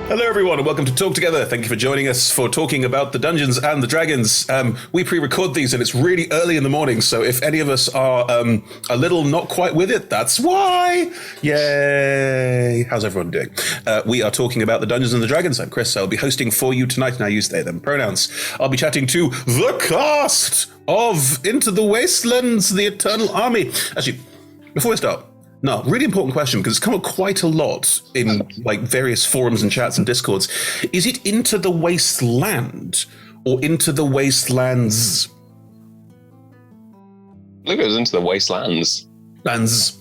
Hello everyone and welcome to Talk Together. Thank you for joining us for talking about the Dungeons and the Dragons. We pre-record these and it's really early in the morning, so if any of us are a little not quite with it, that's why. Yay! How's everyone doing? We are talking about the Dungeons and the Dragons. I'm Chris. I'll be hosting for you tonight, and I use they, them pronouns. I'll be chatting to the cast of Into the Wastelands, the Eternal Army. Actually, before we start, no, really important question, because it's come up quite a lot in like various forums and chats and discords. Is it Into the Wasteland or Into the Wastelands? Look, it was Into the Wastelands. Lands.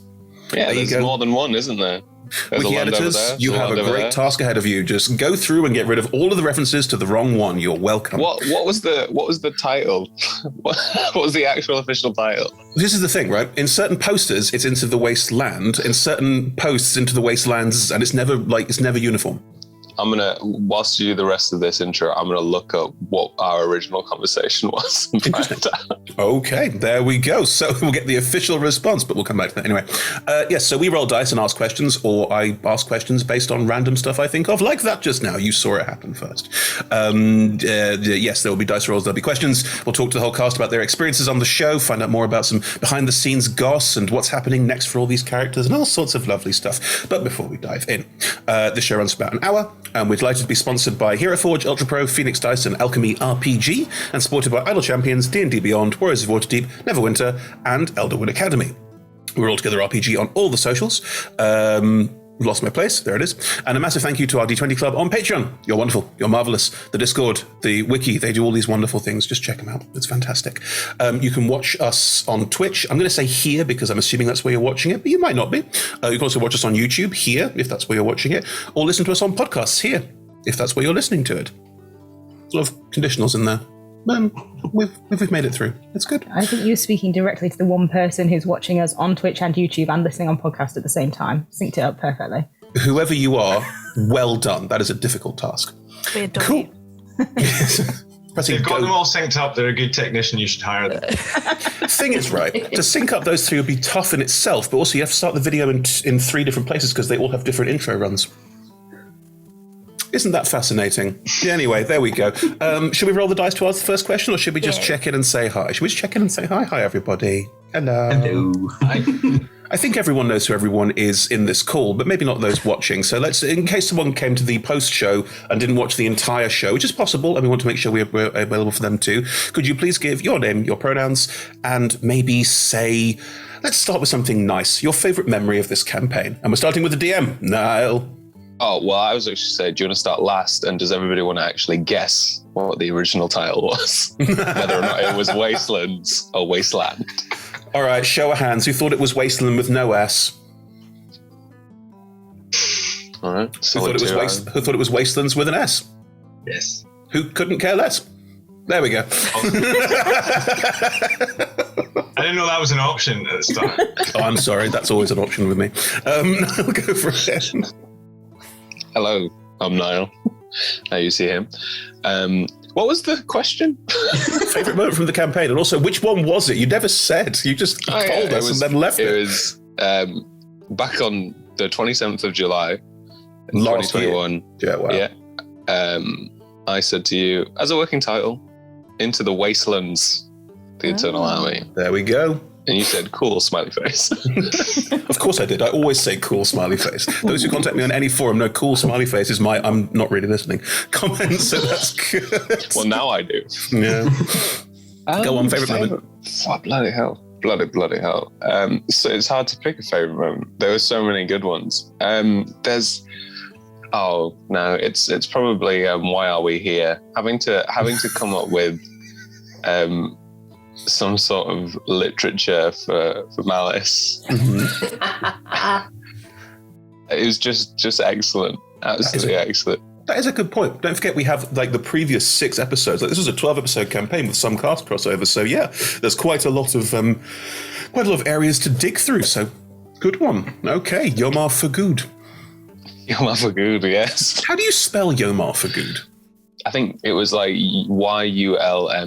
Yeah, there's more than one, isn't there? There's Wiki editors, you have a great task ahead of you. Just go through and get rid of all of the references to the wrong one. You're welcome. What was the title? What was the actual official title? This is the thing, right? In certain posters, it's Into the Wasteland. In certain posts, Into the Wastelands, and it's never uniform. I'm gonna, whilst you do the rest of this intro, I'm gonna look up what our original conversation was. Okay, there we go. So we'll get the official response, but we'll come back to that anyway. Yes, so we roll dice and ask questions, or I ask questions based on random stuff I think of, like that just now. You saw it happen first. Yes, there will be dice rolls, there'll be questions. We'll talk to the whole cast about their experiences on the show, find out more about some behind-the-scenes goss and what's happening next for all these characters and all sorts of lovely stuff. But before we dive in, the show runs for about an hour. We're delighted to be sponsored by Hero Forge, Ultra Pro, Phoenix Dice, and Alchemy RPG, and supported by Idle Champions, D&D Beyond, Warriors of Waterdeep, Neverwinter, and Elderwood Academy. We're all together RPG on all the socials. Lost my place, there it is. And a massive thank you to our D20 Club on Patreon. You're wonderful, you're marvellous. The Discord, the Wiki, they do all these wonderful things. Just check them out, it's fantastic. You can watch us on Twitch. I'm going to say here because I'm assuming that's where you're watching it, but you might not be. You can also watch us on YouTube here, if that's where you're watching it, or listen to us on podcasts here, if that's where you're listening to it. There's a lot of conditionals in there. We've made it through. It's good. I think you're speaking directly to the one person who's watching us on Twitch and YouTube and listening on podcast at the same time. Synced it up perfectly. Whoever you are, well done. That is a difficult task. We adore cool. you. They've got them all synced up. They're a good technician. You should hire them. Thing is, right, to sync up those three would be tough in itself, but also you have to start the video in three different places because they all have different intro runs. Isn't that fascinating? Yeah, anyway, there we go. Should we roll the dice to ask the first question, or should we just check in and say hi? Should we just check in and say hi? Hi, everybody. Hello. Hello. Hi. I think everyone knows who everyone is in this call, but maybe not those watching. So let's, in case someone came to the post-show and didn't watch the entire show, which is possible, and we want to make sure we're available for them too, could you please give your name, your pronouns, and maybe say, let's start with something nice, your favourite memory of this campaign. And we're starting with the DM, Niall. Oh, well, I was actually saying, do you want to start last? And does everybody want to actually guess what the original title was? Whether or not it was Wastelands or Wasteland. All right, show of hands. Who thought it was Wasteland with no S? All right. Who thought it was Wastelands with an S? Yes. Who couldn't care less? There we go. I didn't know that was an option at the start. Oh, I'm sorry. That's always an option with me. I'll go for it. Hello, I'm Niall. Now you see him. What was the question? Favorite moment from the campaign, and also which one was it? You never said. You just told us and then left it. It was back on the 27th of July, Last 2021. Year. Yeah, wow. Yeah. I said to you, as a working title, Into the Wastelands, the Eternal Army. There we go. And you said, cool, smiley face. Of course I did. I always say cool, smiley face. Those who contact me on any forum know cool, smiley face is my I'm not really listening comment, so that's good. Well, now I do. Yeah. Go on, favourite moment. Oh, bloody hell. Bloody hell. So it's hard to pick a favourite moment. There were so many good ones. It's probably Why Are We Here? Having to come up with some sort of literature for Malice. Mm-hmm. It was just excellent. Absolutely excellent. That is a good point. Don't forget we have like the previous 6 episodes. Like this was a 12-episode campaign with some cast crossover. So yeah, there's quite a lot of areas to dig through. So good one. Okay, Yomar for good. Yomar for good, yes. How do you spell Yomar for good? I think it was like YULMARFAGOUD.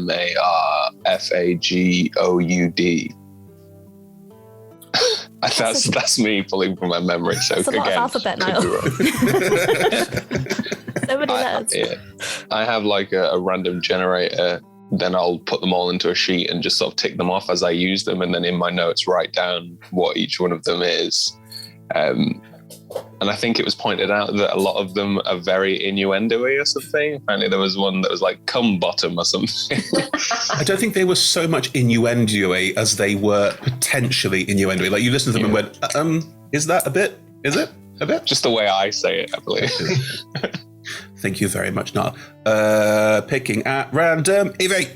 That's me pulling from my memory. So that's a lot of alphabet, Niall. Yeah. I have like a random generator. Then I'll put them all into a sheet and just sort of tick them off as I use them. And then in my notes, write down what each one of them is. And I think it was pointed out that a lot of them are very innuendo-y or something. Apparently there was one that was like cum bottom or something. I don't think they were so much innuendo-y as they were potentially innuendo-y. Like you listened to them and went, is that a bit? Is it a bit? Just the way I say it, I believe. Thank you very much, Niall. Picking at random. Evie.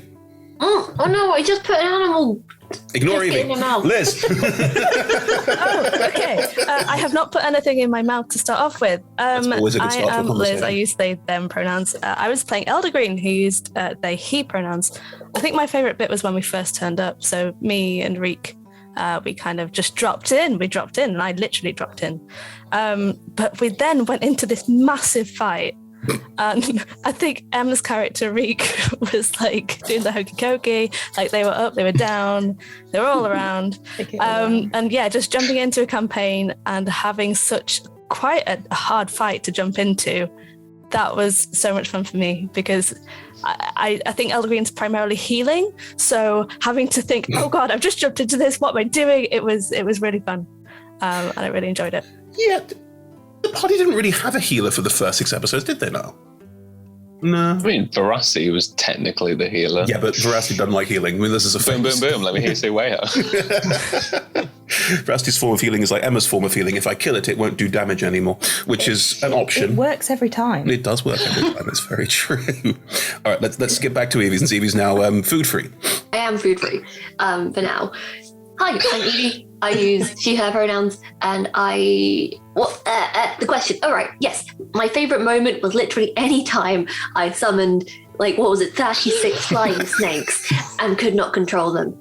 Oh no, I just put an animal. Ignore Just Evie. in your mouth. Liz. Oh, okay. I have not put anything in my mouth to start off with. That's always a good I start for a am Liz. conversation. I use they, them pronouns. I was playing Elder Green, who used they, he pronouns. I think my favourite bit was when we first turned up. So me and Reek, we kind of just dropped in. We dropped in, and I literally dropped in. But we then went into this massive fight. And I think Emma's character Reek was like doing the hokey cokey, like they were up, they were down, they were all around. And yeah, just jumping into a campaign and having such quite a hard fight to jump into. That was so much fun for me because I think Elder Green's primarily healing. So having to think, oh God, I've just jumped into this, what am I doing? It was really fun. And I really enjoyed it. Yeah. The party didn't really have a healer for the first 6 episodes, did they now? No. I mean, Veracity was technically the healer. Yeah, but Veracity doesn't like healing. I mean, this is a Boom, boom, boom. Let me hear you say way out. Veracity's form of healing is like Emma's form of healing. If I kill it, it won't do damage anymore, which is an option. It works every time. It does work every time. It's very true. All right, let's get back to Evie, since Evie's now food free. I am food free for now. Hi, I'm Evie. I use she, her pronouns, and the question. All right, yes. My favorite moment was literally any time I summoned, 36 flying snakes and could not control them.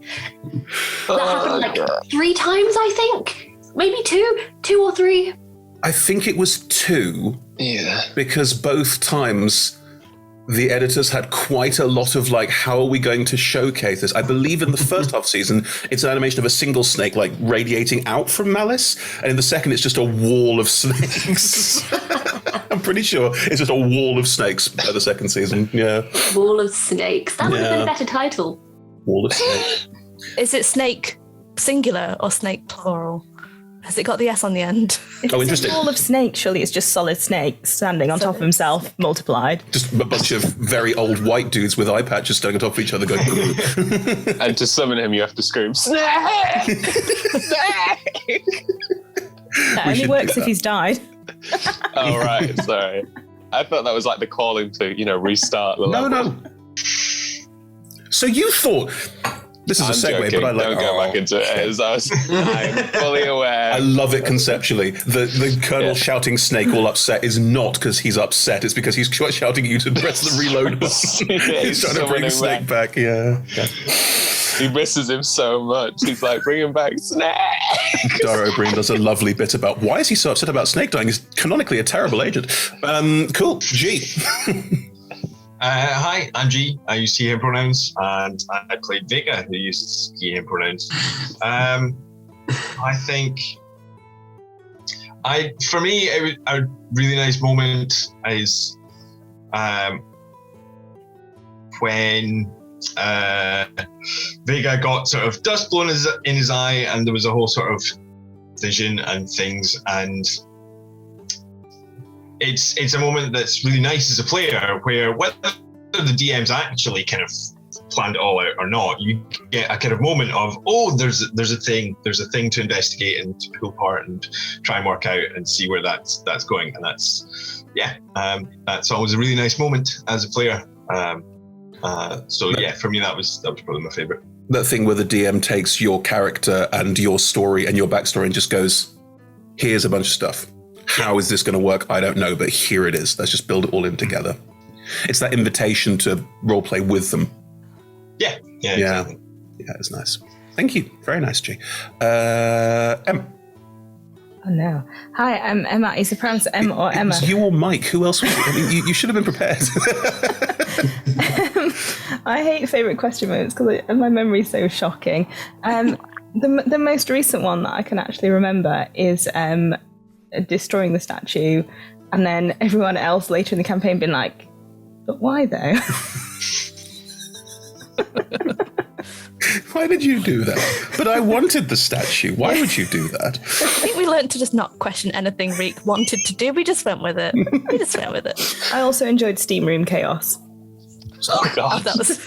That happened 3 times, I think. Maybe 2 or 3. I think it was 2. Yeah. Because both times the editors had quite a lot of how are we going to showcase this? I believe in the first half season, it's an animation of a single snake radiating out from Malice. And in the second, it's just a wall of snakes. I'm pretty sure it's just a wall of snakes by the second season. Yeah. Wall of snakes. That would have been a better title. Wall of snakes. Is it snake singular or snake plural? Has it got the S on the end? If interesting. It's a wall of snakes, surely it's just solid snake standing on top of himself, multiplied. Just a bunch of very old white dudes with eye patches standing on top of each other going, And to summon him, you have to scream, snake! Snake! That only works if he's died. Oh, right, sorry. I thought that was the calling to, restart the level. No. So you thought... This is a segue, joking. but I like. Don't go back into it. I'm fully aware. I love it conceptually. The Colonel shouting snake all upset is not because he's upset. It's because he's shouting you to press the reload button. He's trying to bring Snake back. Yeah. He misses him so much. He's like, bring him back, Snake. Dara O'Brien does a lovely bit about why is he so upset about Snake dying? He's canonically a terrible agent. Cool. G. Hi, I'm G. I use he, him pronouns, and I played Vega, who uses he, him pronouns. I think, for me, a really nice moment is when Vega got sort of dust blown in his eye, and there was a whole sort of vision and things, and it's a moment that's really nice as a player, where whether the DM's actually kind of planned it all out or not, you get a kind of moment of, there's a thing to investigate and to pull apart and try and work out and see where that's going, and that's always a really nice moment as a player. For me that was probably my favorite. That thing where the DM takes your character and your story and your backstory and just goes, here's a bunch of stuff. How is this going to work? I don't know, but here it is. Let's just build it all in together. It's that invitation to roleplay with them. Yeah, exactly. Yeah, it's nice. Thank you. Very nice, G. Em. Oh no. Hi, I'm Emma. Is it pronounced Em or Emma? It was you or Mike. Who else was it? I mean, you should have been prepared. I hate favourite question moments because my memory's so shocking. The most recent one that I can actually remember is destroying the statue, and then everyone else later in the campaign being like, But why though? Why did you do that? But I wanted the statue. Why would you do that? I think we learned to just not question anything Reek wanted to do. We just went with it. I also enjoyed Steam Room Chaos. Oh God. That was.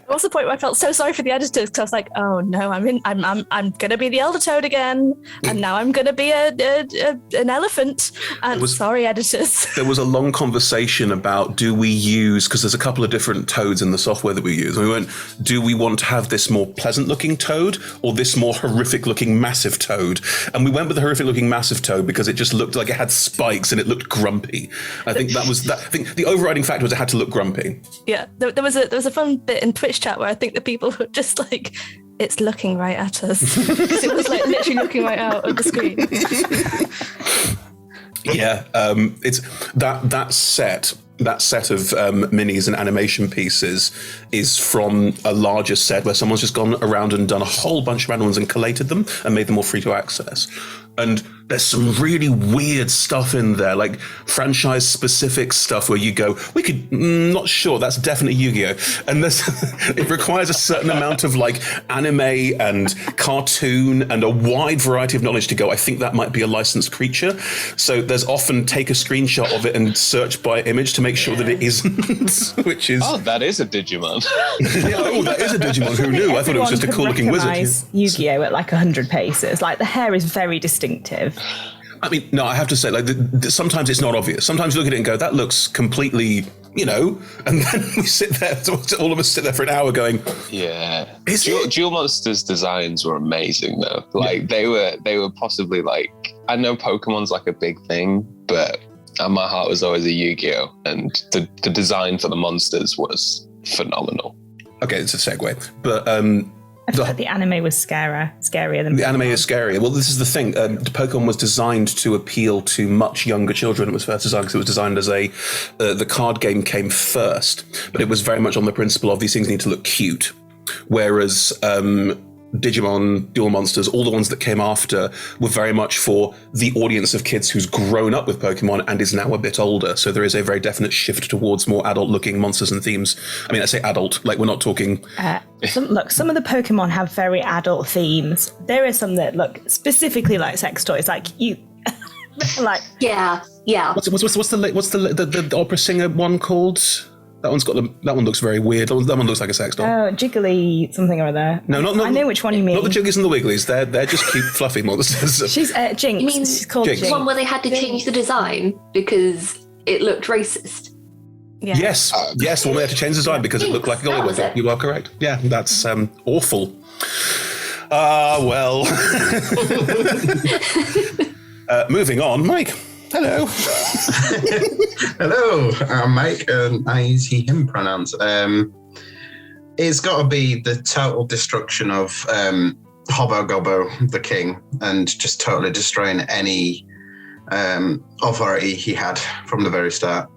There was the point where I felt so sorry for the editors because I was like, "Oh no, I'm gonna be the Elder Toad again, and now I'm gonna be an elephant." And sorry, editors. There was a long conversation about do we use, because there's a couple of different toads in the software that we use. And we went, do we want to have this more pleasant-looking toad or this more horrific-looking massive toad? And we went with the horrific-looking massive toad because it just looked like it had spikes and it looked grumpy. I think that was that. I think the overriding factor was it had to look grumpy. Yeah, there was a fun bit in Twitch chat where I think the people were just like, it's looking right at us. Because it was like literally looking right out of the screen. Yeah, it's that set of minis and animation pieces is from a larger set where someone's just gone around and done a whole bunch of random ones and collated them and made them all free to access. And there's some really weird stuff in there, like franchise-specific stuff where you go, we could, not sure, that's definitely Yu-Gi-Oh! And it requires a certain amount of like anime and cartoon and a wide variety of knowledge to go, I think that might be a licensed creature. So there's often take a screenshot of it and search by image to make sure that it isn't, which is... Oh, that is a Digimon. Oh, that is a Digimon. Who knew? I thought it was just a cool-looking wizard. Yu-Gi-Oh! At like 100 paces. Like the hair is very distinctive. I mean, no, I have to say, like, sometimes it's not obvious. Sometimes you look at it and go, that looks completely, and then we sit there, all of us sit there for an hour going, yeah. Duel Monsters designs were amazing, though. Like, they were possibly, like, I know Pokemon's, like, a big thing, but my heart was always a Yu-Gi-Oh! And the design for the monsters was phenomenal. Okay, it's a segue, but... I feel like the anime was scarier than the anime is scarier. Well, this is the thing. Pokemon was designed to appeal to much younger children. It was first designed because it was designed as the card game came first, but it was very much on the principle of these things need to look cute. Whereas Digimon, Duel Monsters, all the ones that came after were very much for the audience of kids who's grown up with Pokemon and is now a bit older. So there is a very definite shift towards more adult-looking monsters and themes. I mean, I say adult, like we're not talking... some of the Pokemon have very adult themes. There are some that look specifically like sex toys, like you... like Yeah. What's the opera singer one called? That one looks very weird. That one looks like a sex doll. Oh, Jiggly something or other. No, not I know which one you mean. Not the Jiggies and the Wigglies. They're just cute, fluffy monsters. She's Jinx. You mean She's called Jinx. Jinx. one where they had to change the design because it looked racist. Yeah. Yes, the one they had to change the design because it looked like a That was Gollywog. it. You are correct. Yeah, that's awful. Well. Moving on, Mike. Hello. Hello, I'm Mike, and I use he, him pronouns. It's got to be the total destruction of Hobbo Gobbo, the king, and just totally destroying any authority he had from the very start.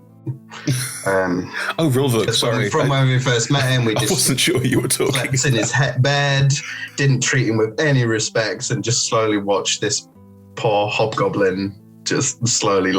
Rilvuk, sorry. From when we first met him, we I just wasn't sure you were talking. slept in his bed, didn't treat him with any respect, and just slowly watched this poor hobgoblin just slowly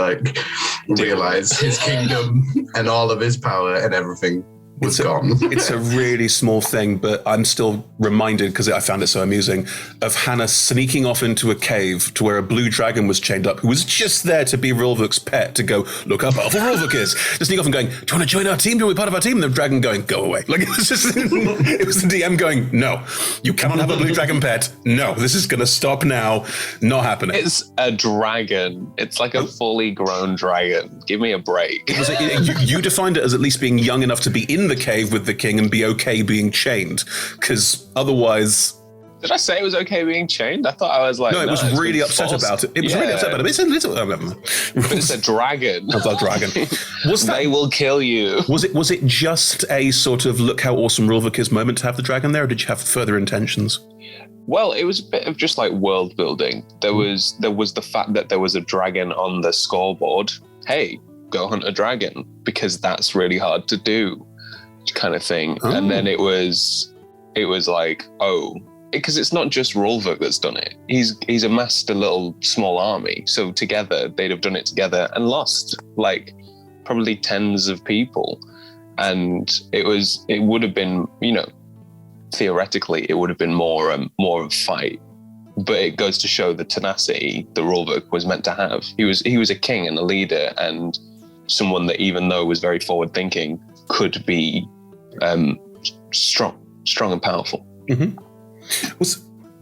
realize his kingdom and all of his power and everything was gone. It's a really small thing, but I'm still reminded, because I found it so amusing, of Hannah sneaking off into a cave to where a blue dragon was chained up, who was just there to be Rilvuk's pet, to go, look how powerful Rilvuk is. To sneak off and going, do you want to join our team? Do you want to be part of our team? And the dragon going, go away. Like, it was just, it was the DM going, no, you cannot have a blue dragon pet. No, this is going to stop now. Not happening. It's a dragon. It's like a fully grown dragon. Give me a break. You defined it as at least being young enough to be in the cave with the king and be okay being chained, because otherwise... Did I say it was okay being chained? I thought I was like... No, it was really upset about it. It was really upset about it. It's a little... But it's a dragon. It's a dragon. They will kill you. Was it just a sort of look how awesome Rilvuk is moment to have the dragon there, or did you have further intentions? Well, it was a bit of just like world building. There was the fact that there was a dragon on the scoreboard. Hey, go hunt a dragon, because that's really hard to do, kind of thing. Oh. And then it was like, because it's not just Rilvuk that's done it. He's amassed a little small army, so together they'd have done it together and lost. Like, probably tens of people, and it would have been, theoretically it would have been more of a fight. But it goes to show the tenacity the rulebook was meant to have. He was a king and a leader, and someone that, even though was very forward thinking, could be strong and powerful. Mm-hmm.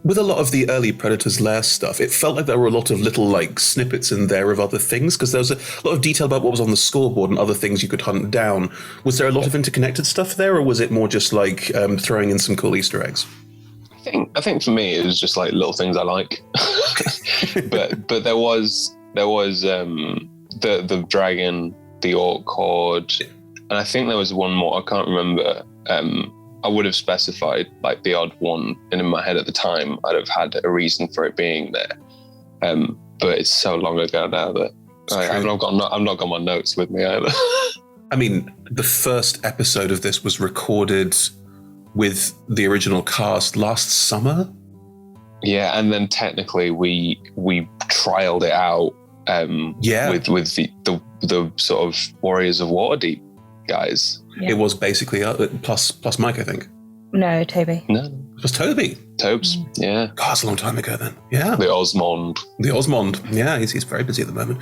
With a lot of the early Predator's Lair stuff, it felt like there were a lot of little like snippets in there of other things, because there was a lot of detail about what was on the scoreboard and other things you could hunt down. Was there a lot of interconnected stuff there, or was it more just like throwing in some cool Easter eggs? I think for me it was just like little things I like, but there was the dragon, the orc horde, and I think there was one more. I can't remember. I would have specified like the odd one, and in my head at the time, I'd have had a reason for it being there. But it's so long ago now that I've not got my notes with me either. I mean, the first episode of this was recorded with the original cast last summer. Yeah, and then technically we trialed it out. With the sort of Warriors of Waterdeep guys. Yeah. It was basically plus Mike, I think. No, Toby. No, it was Toby. Tobes, yeah. God, that's a long time ago then. Yeah. The Osmond. Yeah, he's very busy at the moment.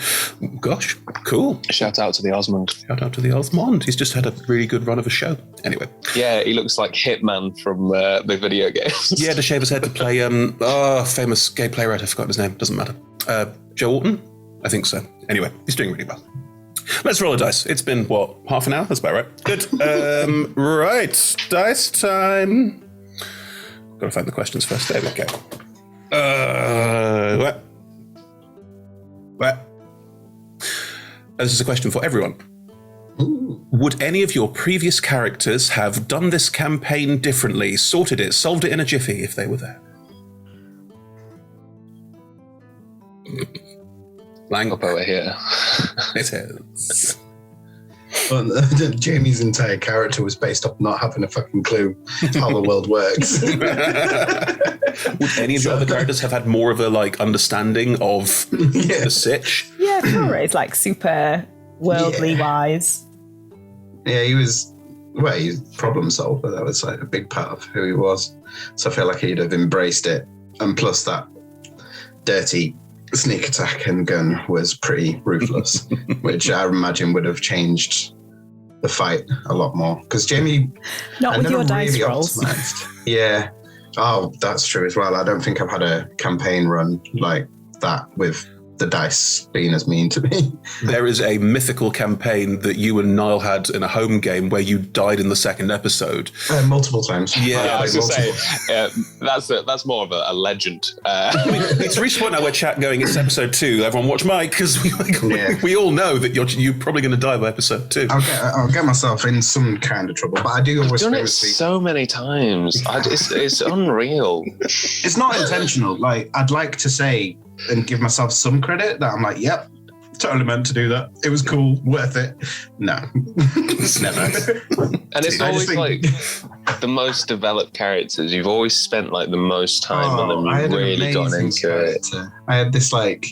Gosh, cool. Shout out to the Osmond. Shout out to the Osmond. He's just had a really good run of a show. Anyway. Yeah, he looks like Hitman from the video games. Yeah, to shave his head to play famous gay playwright. I forgot his name. Doesn't matter. Joe Alton? I think so. Anyway, he's doing really well. Let's roll a dice. It's been, half an hour? That's about right. Good. Right. Dice time. Got to find the questions first. There we go. What? This is a question for everyone. Ooh. Would any of your previous characters have done this campaign differently, sorted it, solved it in a jiffy if they were there? Blank. Up over here. It is. Well, Jamie's entire character was based off not having a fucking clue how the world works. Would any of your other characters have had more of a understanding of the sitch? Yeah, Torre's like super worldly wise. Yeah, he's problem solver. That was like a big part of who he was. So I feel like he'd have embraced it. And plus that dirty sneak attack and gun was pretty ruthless, which I imagine would have changed the fight a lot more. Because Jamie, not with your dice rolls. Yeah. Oh, that's true as well. I don't think I've had a campaign run like that with the dice being as mean to me. There is a mythical campaign that you and Niall had in a home game where you died in the second episode. Multiple times. Yeah, I was going to say, that's more of a legend. It's reached a point now where chat going, it's episode 2, everyone watch Mike, because we all know that you're probably going to die by episode 2. I'll get myself in some kind of trouble, but I do always... I've done it so many times. It's unreal. It's not intentional. I'd like to say and give myself some credit that I'm like, yep, totally meant to do that. It was cool, worth it. No, it's never. And it's always the most developed characters. You've always spent the most time on them. You've really gotten into character. I had this character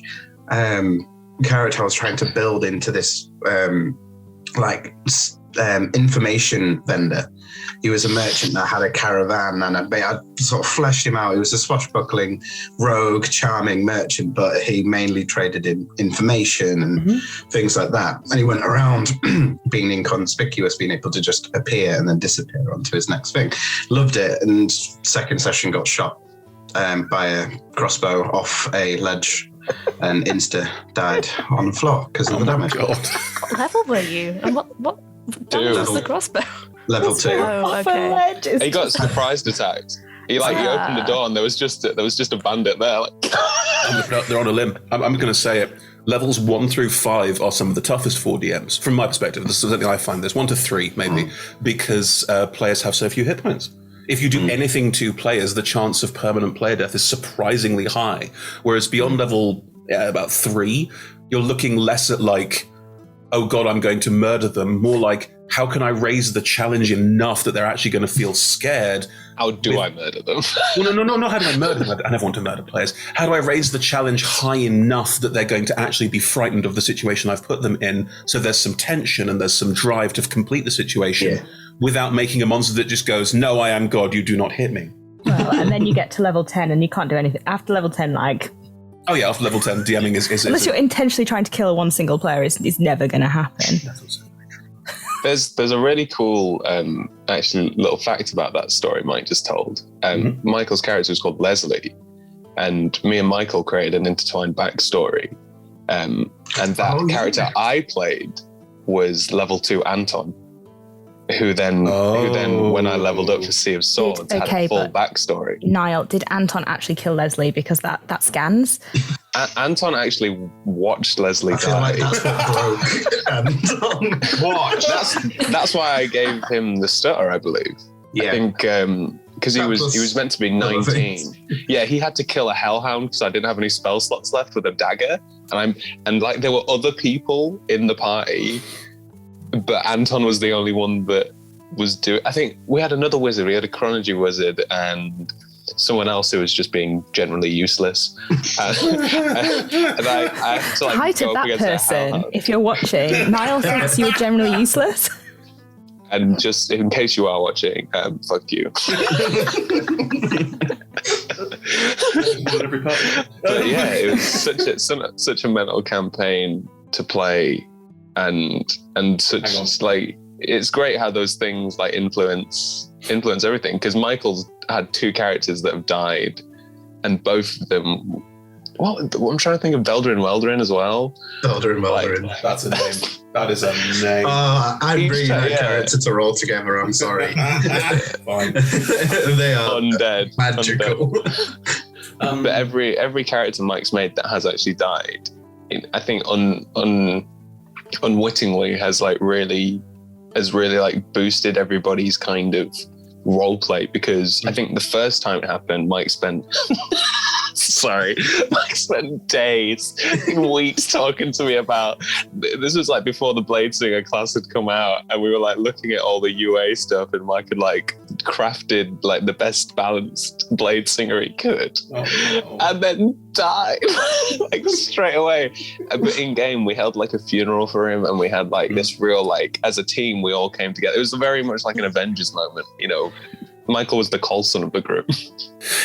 I was trying to build into this information vendor. He was a merchant that had a caravan, and I sort of fleshed him out. He was a swashbuckling, rogue, charming merchant, but he mainly traded in information and things like that. And he went around being inconspicuous, being able to just appear and then disappear onto his next thing. Loved it. And second session got shot by a crossbow off a ledge and insta died on the floor because of the damage. What level were you? And what damage was the crossbow? Level 2. Oh, okay. He got surprised attacked. He opened the door and there was just a bandit there. They're on a limb. I'm going to say it. Levels 1 through 5 are some of the toughest for DMs, from my perspective. This is something I find. There's 1 to 3 maybe, because players have so few hit points. If you do anything to players, the chance of permanent player death is surprisingly high. Whereas beyond level about 3, you're looking less at oh God, I'm going to murder them. More how can I raise the challenge enough that they're actually going to feel scared? How do I murder them? Well, no. How do I murder them? I never want to murder players. How do I raise the challenge high enough that they're going to actually be frightened of the situation I've put them in? So there's some tension and there's some drive to complete the situation without making a monster that just goes, no, I am God, you do not hit me. Well, and then you get to level 10 and you can't do anything. After level 10, like... Oh yeah, after level 10, DMing is unless you're intentionally trying to kill one single player, it's never going to happen. There's a really cool actually little fact about that story Mike just told. Michael's character was called Leslie, and me and Michael created an intertwined backstory. And that character I played was level 2 Anton, who then when I leveled up for Sea of Swords had a full backstory. Niall, did Anton actually kill Leslie because that scans? Anton actually watched Leslie die. I feel like that's what broke Anton. Watch. That's why I gave him the stutter, I believe. Yeah. I think because he was meant to be 19. Yeah, he had to kill a hellhound because I didn't have any spell slots left with a dagger, and like there were other people in the party, but Anton was the only one that was doing. I think we had another wizard. We had a chronology wizard and someone else who was just being generally useless. And I had to, like, Hi to go up that against a person. hellhound. If you're watching, Niall thinks you're generally useless. And just in case you are watching, fuck you. But yeah, it was such a mental campaign to play, and such like it's great how those things like influence everything. Because Michael's had 2 characters that have died, and both of them. Well, I'm trying to think of Welderin as well. Welderin. That's a name. That is a name. I'm bringing that character to roll together. I'm sorry. Fine. They are undead, magical. But every character Mike's made that has actually died, I think unwittingly has really like boosted everybody's kind of role play, because I think the first time it happened, Mike spent days and weeks talking to me about this. Was like before the Blade Singer class had come out, and we were like looking at all the UA stuff, and Mike had like crafted like the best balanced Blade Singer he could, and then died like straight away. But in game we held like a funeral for him, and we had like this real, like, as a team we all came together. It was very much like an Avengers moment, you know. Michael was the Coulson of the group.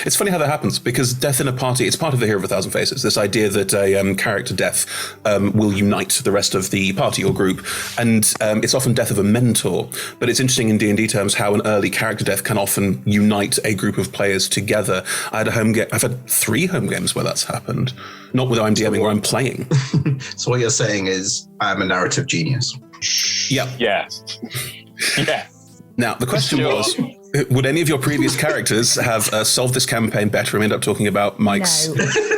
It's funny how that happens, because death in a party, it's part of the Hero of a Thousand Faces, this idea that a character death will unite the rest of the party or group, and it's often death of a mentor. But it's interesting in D&D terms how an early character death can often unite a group of players together. I've had 3 home games where that's happened. Not where I'm DMing, where I'm playing. So what you're saying is I'm a narrative genius. Yeah. Yeah. Now, the question was, would any of your previous characters have solved this campaign better? And we end up talking about Mike's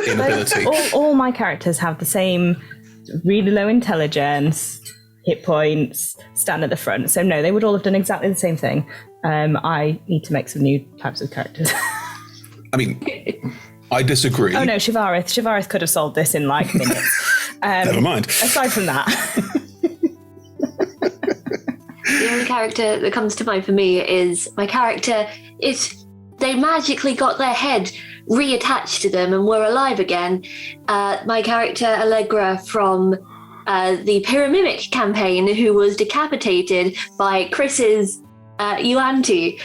inability. All my characters have the same really low intelligence, hit points, stand at the front. So no, they would all have done exactly the same thing. I need to make some new types of characters. I mean, I disagree. Oh no, Shivarith could have solved this in like minutes. Never mind. Aside from that. The only character that comes to mind for me is my character. They magically got their head reattached to them and were alive again. My character Allegra from the Pyramidic campaign, who was decapitated by Chris's Yuanti.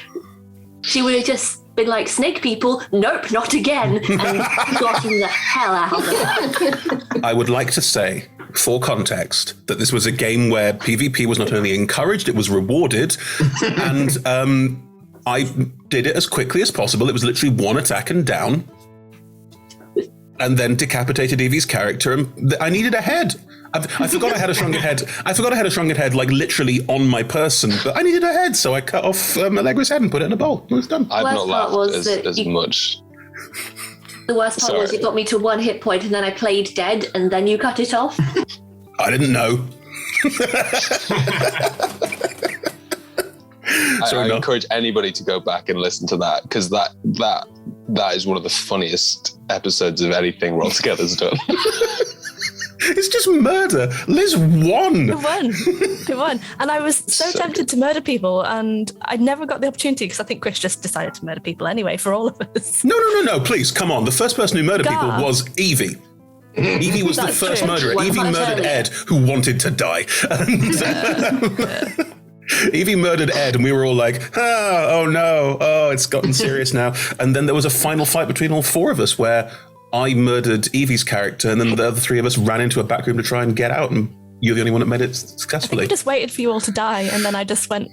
She would have just been like, snake people, nope, not again, and gotten the hell out of it. I would like to say, for context, that this was a game where PvP was not only encouraged, it was rewarded, and I did it as quickly as possible. It was literally 1 attack and down, and then decapitated Evie's character, and I needed a head. I forgot I had a stronger head. Like literally on my person, but I needed a head, so I cut off Allegra's head and put it in a bowl. It was done. I've not laughed as much. The worst part was you got me to 1 hit point, and then I played dead, and then you cut it off. I didn't know. I encourage anybody to go back and listen to that, because that is one of the funniest episodes of anything Roll Together's done. It's just murder. Liz won. It won. And I was so tempted to murder people, and I never got the opportunity because I think Chris just decided to murder people anyway for all of us. No, please, come on. The first person who murdered people was Evie. Evie was the first murderer. Evie murdered Ed, who wanted to die. Evie murdered Ed, and we were all like, oh no, it's gotten serious now. And then there was a final fight between all four of us where I murdered Evie's character, and then the other three of us ran into a back room to try and get out, and you're the only one that made it successfully. I think I just waited for you all to die, and then I just went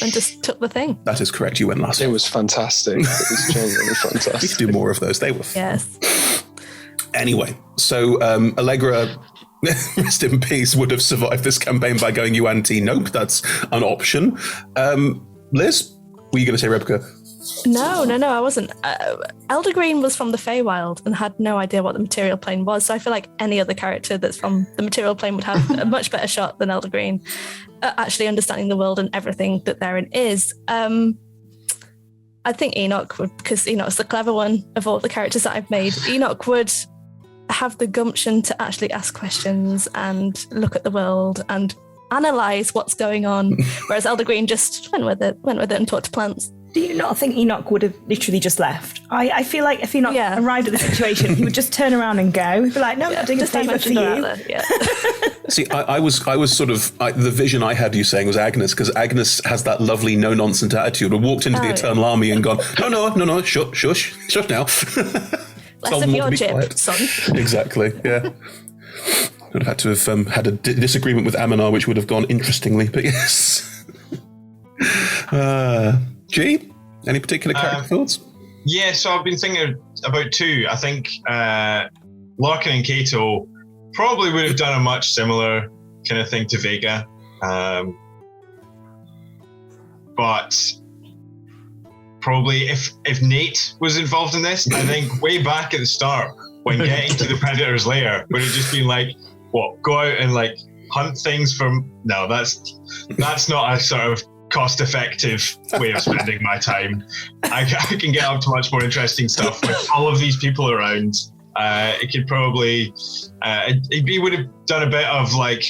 and just took the thing. That is correct. You went last. It was fantastic. It was genuinely fantastic. We could do more of those. They were fun. Yes. Anyway, so Allegra, rest in peace, would have survived this campaign by going UNT. Nope, that's an option. Liz, were you going to say Rebecca? No, I wasn't. Elder Green was from the Feywild and had no idea what the material plane was, so I feel like any other character that's from the material plane would have a much better shot than Elder Green at actually understanding the world and everything that therein is. I think Enoch would, because Enoch's the clever one of all the characters that I've made. Enoch would have the gumption to actually ask questions and look at the world and analyze what's going on, whereas Elder Green just went with it and talked to plants. Do you not think Enoch would have literally just left? I feel like if Enoch arrived at the situation, he would just turn around and go. He'd be like, no, I'm doing a favour for you. See, I was sort of, the vision I had you saying was Agnes, because Agnes has that lovely no-nonsense attitude. I walked into the Eternal Army and gone, no, shush now. Less of your chip, son. Exactly, yeah. I'd have had to have had a disagreement with Aminar, which would have gone interestingly, but yes. G, any particular character thoughts? Yeah, so I've been thinking about two. I think Larkin and Cato probably would have done a much similar kind of thing to Vega. But probably if Nate was involved in this, I think way back at the start, when getting to the Predator's lair, would have just been like, what, go out and like hunt things from... No, that's not a sort of cost-effective way of spending my time. I can get up to much more interesting stuff with all of these people around. It could probably... he would have done a bit of like...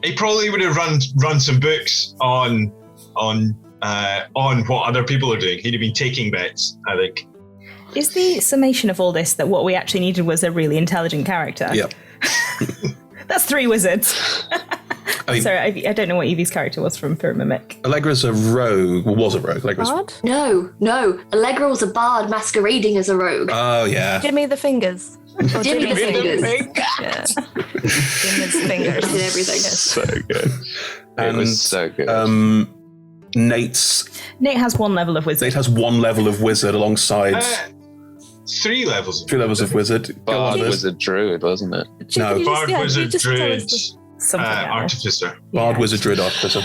He probably would have run some books on what other people are doing. He'd have been taking bets, I think. Is the summation of all this that what we actually needed was a really intelligent character? Yeah. That's 3 wizards. Sorry, I don't know what Evie's character was from Pyramimic. Allegra's a rogue. Well, was a rogue. Bard? No. Allegra was a bard masquerading as a rogue. Oh, yeah. Jimmy the Fingers. Jimmy the Fingers. Yeah. Jimmy's Fingers. Did everything. So good. It was so good. Nate has 1 level of wizard. Nate has 1 level of wizard alongside... 3 levels. 3 levels of wizard. Bard, wizard, druid, wasn't it? No. Bard, wizard, druid, Artificer. artificer. Bard, wizard, druid, artificer.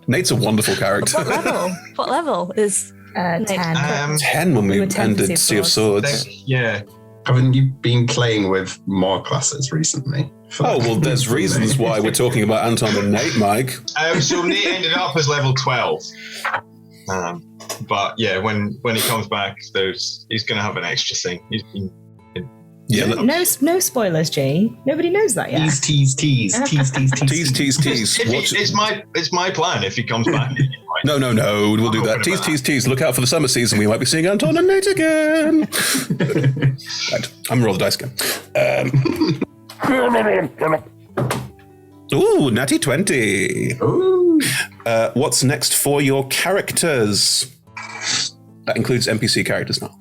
Nate's a wonderful character. What level is 10. 10 when we were 10 for ended Sea of Swords. Yeah. Haven't you been playing with more classes recently? Oh, well, there's reasons why we're talking about Anton and Nate, Mike. So Nate ended up as level 12. But yeah, when he comes back, he's going to have an extra thing. He's been... Yeah. No spoilers, Jay. Nobody knows that yet. Tease. It's my plan if he comes back. No. We'll do that. Tease. Look out for the summer season. We might be seeing Anton and Nate again. Right. I'm roll the dice again. Ooh, natty 20. Ooh. What's next for your characters? That includes NPC characters now.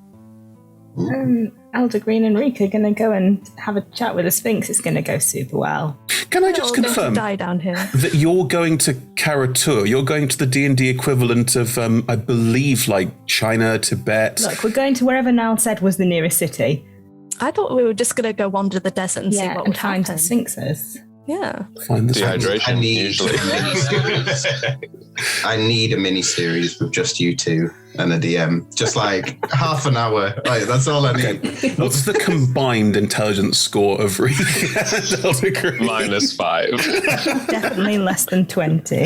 Elder Green and Reek are going to go and have a chat with the Sphinx. It's going to go super well. Can I just confirm die down here. that you're going to Karatur? You're going to the D&D equivalent of, I believe, like China, Tibet. Look, we're going to wherever Nal said was the nearest city. I thought we were just going to go wander the desert and see what would find happen. Sphinxes. Yeah. Find the Dehydration, usually. I need a mini-series with just you two and a DM. Just like half an hour. Like, that's all I need. What's the combined intelligence score of Reek and Elder Green? -5. Definitely less than 20.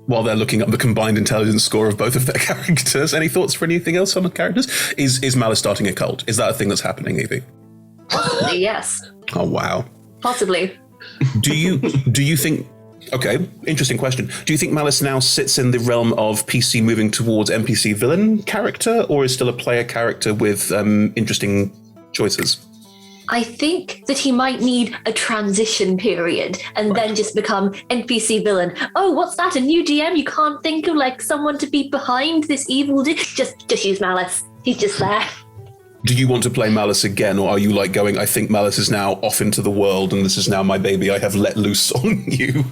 while they're looking up the combined intelligence score of both of their characters. Any thoughts for anything else on the characters? Is Malice starting a cult? Is that a thing that's happening, Evie? Possibly, yes. Oh, wow. Possibly. Do you think... Okay, interesting question. Do you think Malice now sits in the realm of PC moving towards NPC villain character, or is still a player character with interesting choices? I think that he might need a transition period and then just become NPC villain. Oh, what's that? A new DM? You can't think of like someone to be behind this evil? Just use Malice. He's just there. Do you want to play Malice again, or are you like going, I think Malice is now off into the world and this is now my baby, I have let loose on you?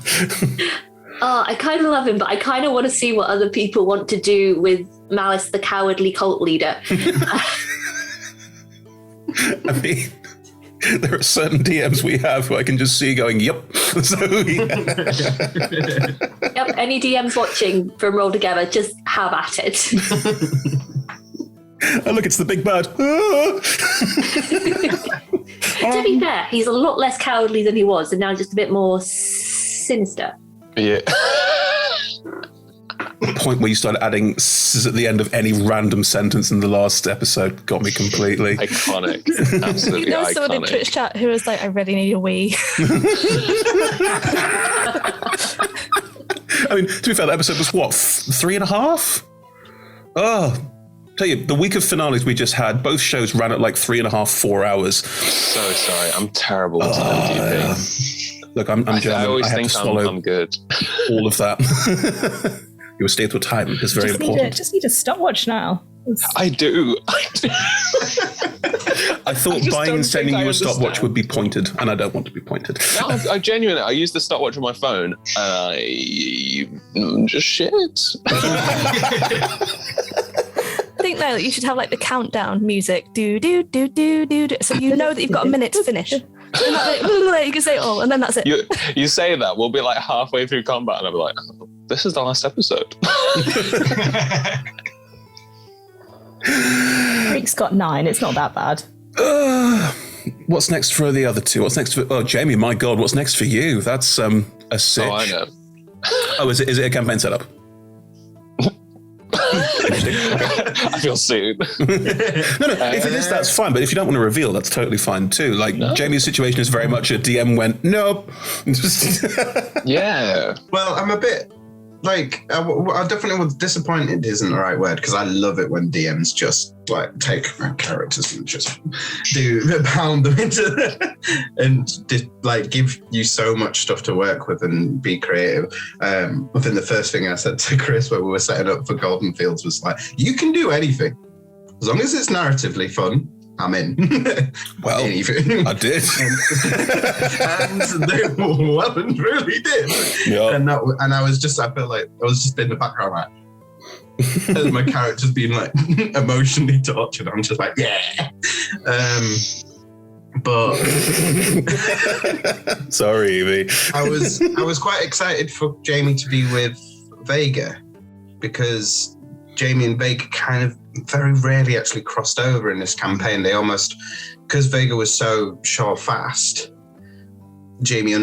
I kind of love him, but I kind of want to see what other people want to do with Malice, the cowardly cult leader. I mean, there are certain DMs we have who I can just see going, yep. So, yeah. Yep, any DMs watching from Roll Together, just have at it. Oh, look, it's the big bad. To be fair, he's a lot less cowardly than he was, and now just a bit more sinister. Yeah. The point where you started adding s at the end of any random sentence in the last episode got me completely. Iconic. Absolutely There was someone in iconic. Twitch chat who was like, I really need a wee. I mean, to be fair, the episode was what, 3.5? Oh, tell you, the week of finales we just had, both shows ran at like 3.5, 4 hours. So sorry. I'm terrible with MDP. Look, I'm German. I always had think to swallow I'm good. all of that. Your state of time is very important. Just need a stopwatch now. I do. I thought just buying don't and sending think I you a stopwatch understand. would be pointed, and I don't want to be pointed. No, I genuinely, I use the stopwatch on my phone, and I just shit. I think though you should have like the countdown music, do do do do do, do, so you know that you've got a minute to finish. And that's like, you can say it all, and then that's it. You say that, we'll be like halfway through combat, and I'll be like, oh, this is the last episode. Rick's got 9. It's not that bad. What's next for the other two? What's next for... Oh, Jamie, my God, what's next for you? That's a sitch. Oh, I know. Oh, is it a campaign setup? I feel sued. No, if it is, that's fine. But if you don't want to reveal, that's totally fine too. Like, Jamie's situation is very much a DM went, nope. Yeah. Well, I'm a bit like, I definitely was disappointed isn't the right word, because I love it when DMs just like take characters and just pound them into and like give you so much stuff to work with and be creative. I think the first thing I said to Chris when we were setting up for Golden Fields was like, you can do anything as long as it's narratively fun. I'm in. Well, anything. I did. And they well and truly did. Yeah. And I was just, I felt like I was just in the background like, and my character's being like emotionally tortured. I'm just like, yeah. But sorry, Evie. I was quite excited for Jamie to be with Vega, because Jamie and Vega kind of very rarely actually crossed over in this campaign. They almost, because Vega was so fast, Jamie,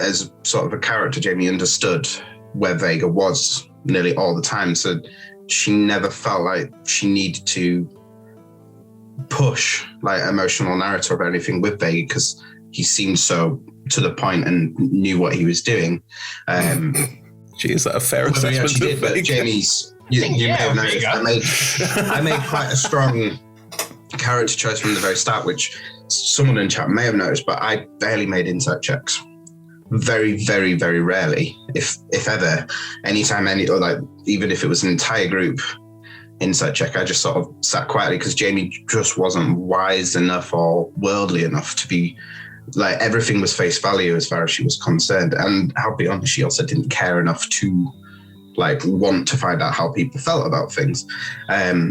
as sort of a character, Jamie understood where Vega was nearly all the time. So she never felt like she needed to push like emotional narrative or anything with Vega, because he seemed so to the point and knew what he was doing. Gee, is that a fair assessment of Vega? Jamie's, you may have noticed, I made quite a strong character choice from the very start, which someone in chat may have noticed, but I barely made insight checks. Very, very, very rarely, if ever. Anytime or like even if it was an entire group insight check, I just sort of sat quietly, because Jamie just wasn't wise enough or worldly enough to be like, everything was face value as far as she was concerned. And I'll be honest, she also didn't care enough to like want to find out how people felt about things.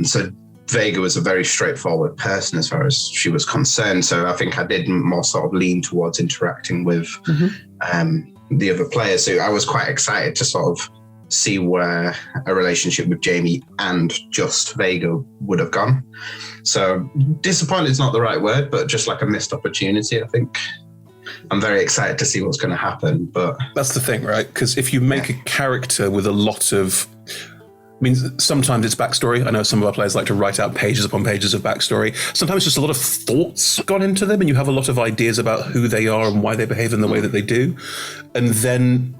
So Vega was a very straightforward person as far as she was concerned. So I think I did more sort of lean towards interacting with the other players. So I was quite excited to sort of see where a relationship with Jamie and just Vega would have gone. So disappointed is not the right word, but just like a missed opportunity, I think. I'm very excited to see what's going to happen. But that's the thing, right? Because if you make a character with a lot of, I mean, sometimes it's backstory. I know some of our players like to write out pages upon pages of backstory. Sometimes just a lot of thoughts gone into them, and you have a lot of ideas about who they are and why they behave in the way that they do. And then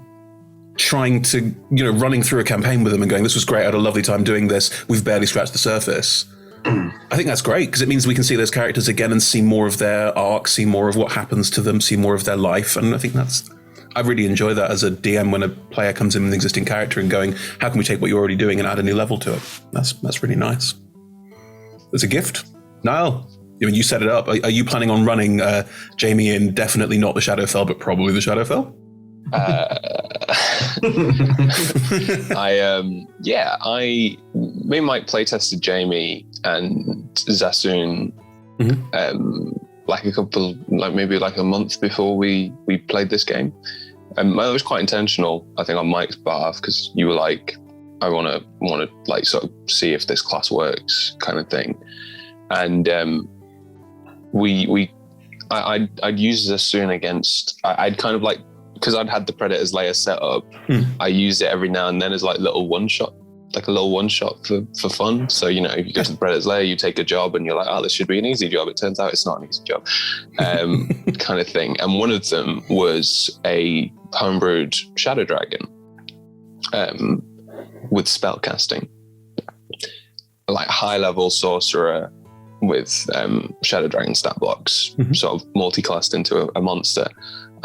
trying to, running through a campaign with them and going, this was great, I had a lovely time doing this, we've barely scratched the surface. I think that's great, because it means we can see those characters again and see more of their arc, see more of what happens to them, see more of their life. And I think I really enjoy that as a DM when a player comes in with an existing character and going, how can we take what you're already doing and add a new level to it? That's really nice. It's a gift. Niall, you set it up. Are you planning on running Jamie in definitely not the Shadowfell, but probably the Shadowfell? Me and Mike playtested Jamie and Zassoon maybe a month before we played this game. It was quite intentional, I think, on Mike's behalf, because you were like, I want to sort of see if this class works, kind of thing. And I'd use Zassoon against, I'd kind of because I'd had the Predator's layer set up, I use it every now and then as a little one shot for fun. So, if you go to the Predator's layer, you take a job and you're like, oh, this should be an easy job. It turns out it's not an easy job, kind of thing. And one of them was a homebrewed Shadow Dragon with spell casting, high level sorcerer with Shadow Dragon stat blocks, sort of multi-classed into a monster.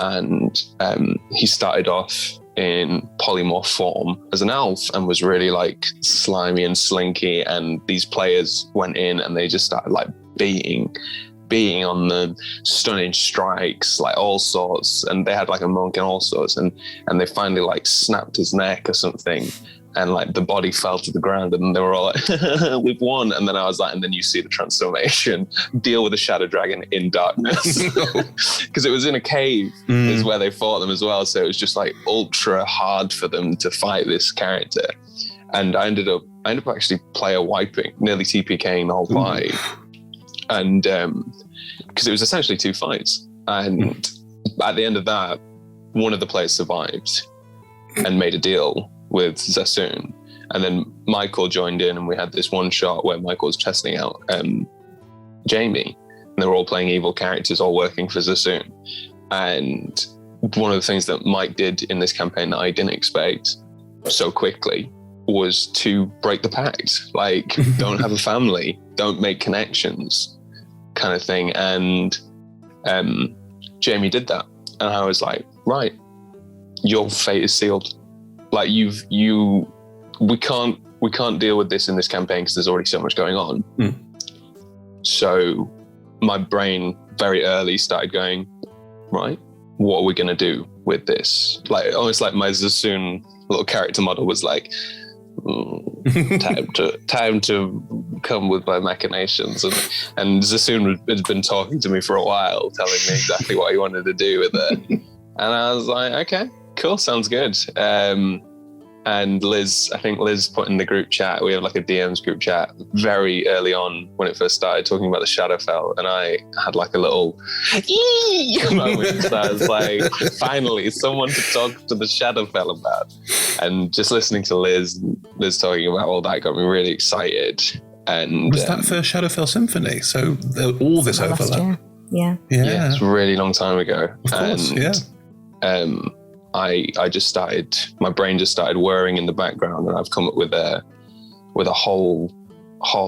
And he started off in polymorph form as an elf and was really slimy and slinky, and these players went in and they just started beating on them, stunning strikes, all sorts, and they had a monk and all sorts, and they finally snapped his neck or something, and the body fell to the ground, and they were all like, we've won. And then I was like, and then you see the transformation, deal with the Shadow Dragon in darkness, because it was in a cave is where they fought them as well. So it was just ultra hard for them to fight this character. And I ended up actually player wiping, nearly TPKing the whole fight. And because it was essentially 2 fights. And at the end of that, one of the players survived and made a deal with Zassoon, and then Michael joined in, and we had this one shot where Michael was testing out Jamie, and they were all playing evil characters, all working for Zassoon. And one of the things that Mike did in this campaign that I didn't expect so quickly was to break the pact. Don't have a family, don't make connections, kind of thing. And Jamie did that, and I was like, right, your fate is sealed. We can't deal with this in this campaign because there's already so much going on. So my brain very early started going, right, what are we going to do with this? Almost my Zassoon little character model was time to come with my machinations. And Zassoon had been talking to me for a while, telling me exactly what he wanted to do with it. And I was like, okay, cool, sounds good. And Liz, I think Liz put in the group chat, we have a DM's group chat very early on when it first started, talking about the Shadowfell, and I had a little moment. So I was like, finally, someone to talk to the Shadowfell about. And just listening to Liz talking about all that got me really excited. And was that for Shadowfell Symphony? So all this overlap. Yeah, it's a really long time ago. Of course, I just started, my brain just started whirring in the background, and I've come up with a whole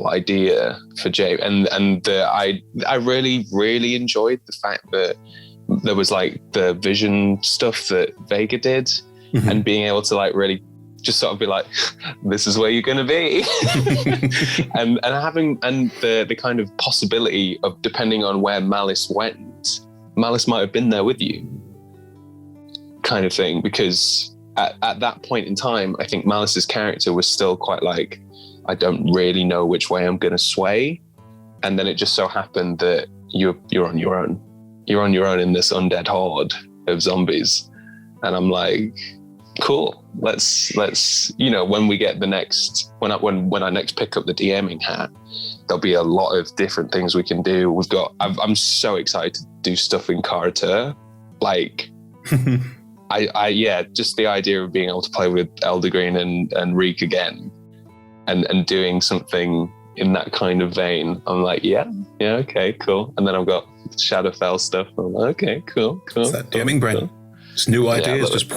idea for Jay. And I really, really enjoyed the fact that there was the vision stuff that Vega did, and being able to really just sort of be this is where you're going to be. and the kind of possibility of, depending on where Malice went, Malice might have been there with you, kind of thing, because at that point in time, I think Malice's character was still quite I don't really know which way I'm going to sway. And then it just so happened that you're on your own. You're on your own in this undead horde of zombies. And I'm like, cool, let's when we get the next, when I next pick up the DMing hat, there'll be a lot of different things we can do. I'm so excited to do stuff in Karatur like, just the idea of being able to play with Eldergreen and Reek again, and doing something in that kind of vein. I'm like, yeah, okay, cool. And then I've got Shadowfell stuff. I'm like, okay, cool. It's that DMing brain. Just new ideas, just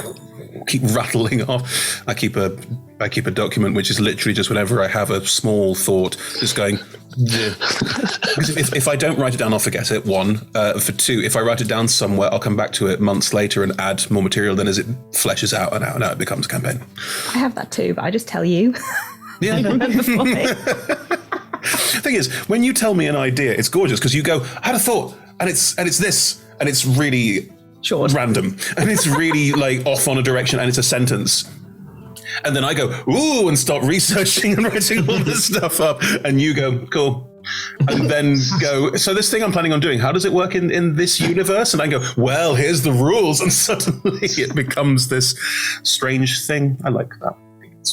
keep rattling off. I keep a document which is literally just whenever I have a small thought, just going. Yeah. Because if I don't write it down, I'll forget it. One, for two, if I write it down somewhere, I'll come back to it months later and add more material. Then as it fleshes out and out and out, it becomes a campaign. I have that too, but I just tell you. Yeah, I know. Remember for me. The thing is, when you tell me an idea, it's gorgeous because you go, I had a thought, and it's this, and it's really short, random, and it's really like off on a direction, and it's a sentence. And then I go, ooh, and start researching and writing all this stuff up, and you go, cool. And then go, so this thing I'm planning on doing, how does it work in this universe? And I go, well, here's the rules, and suddenly it becomes this strange thing. I like that.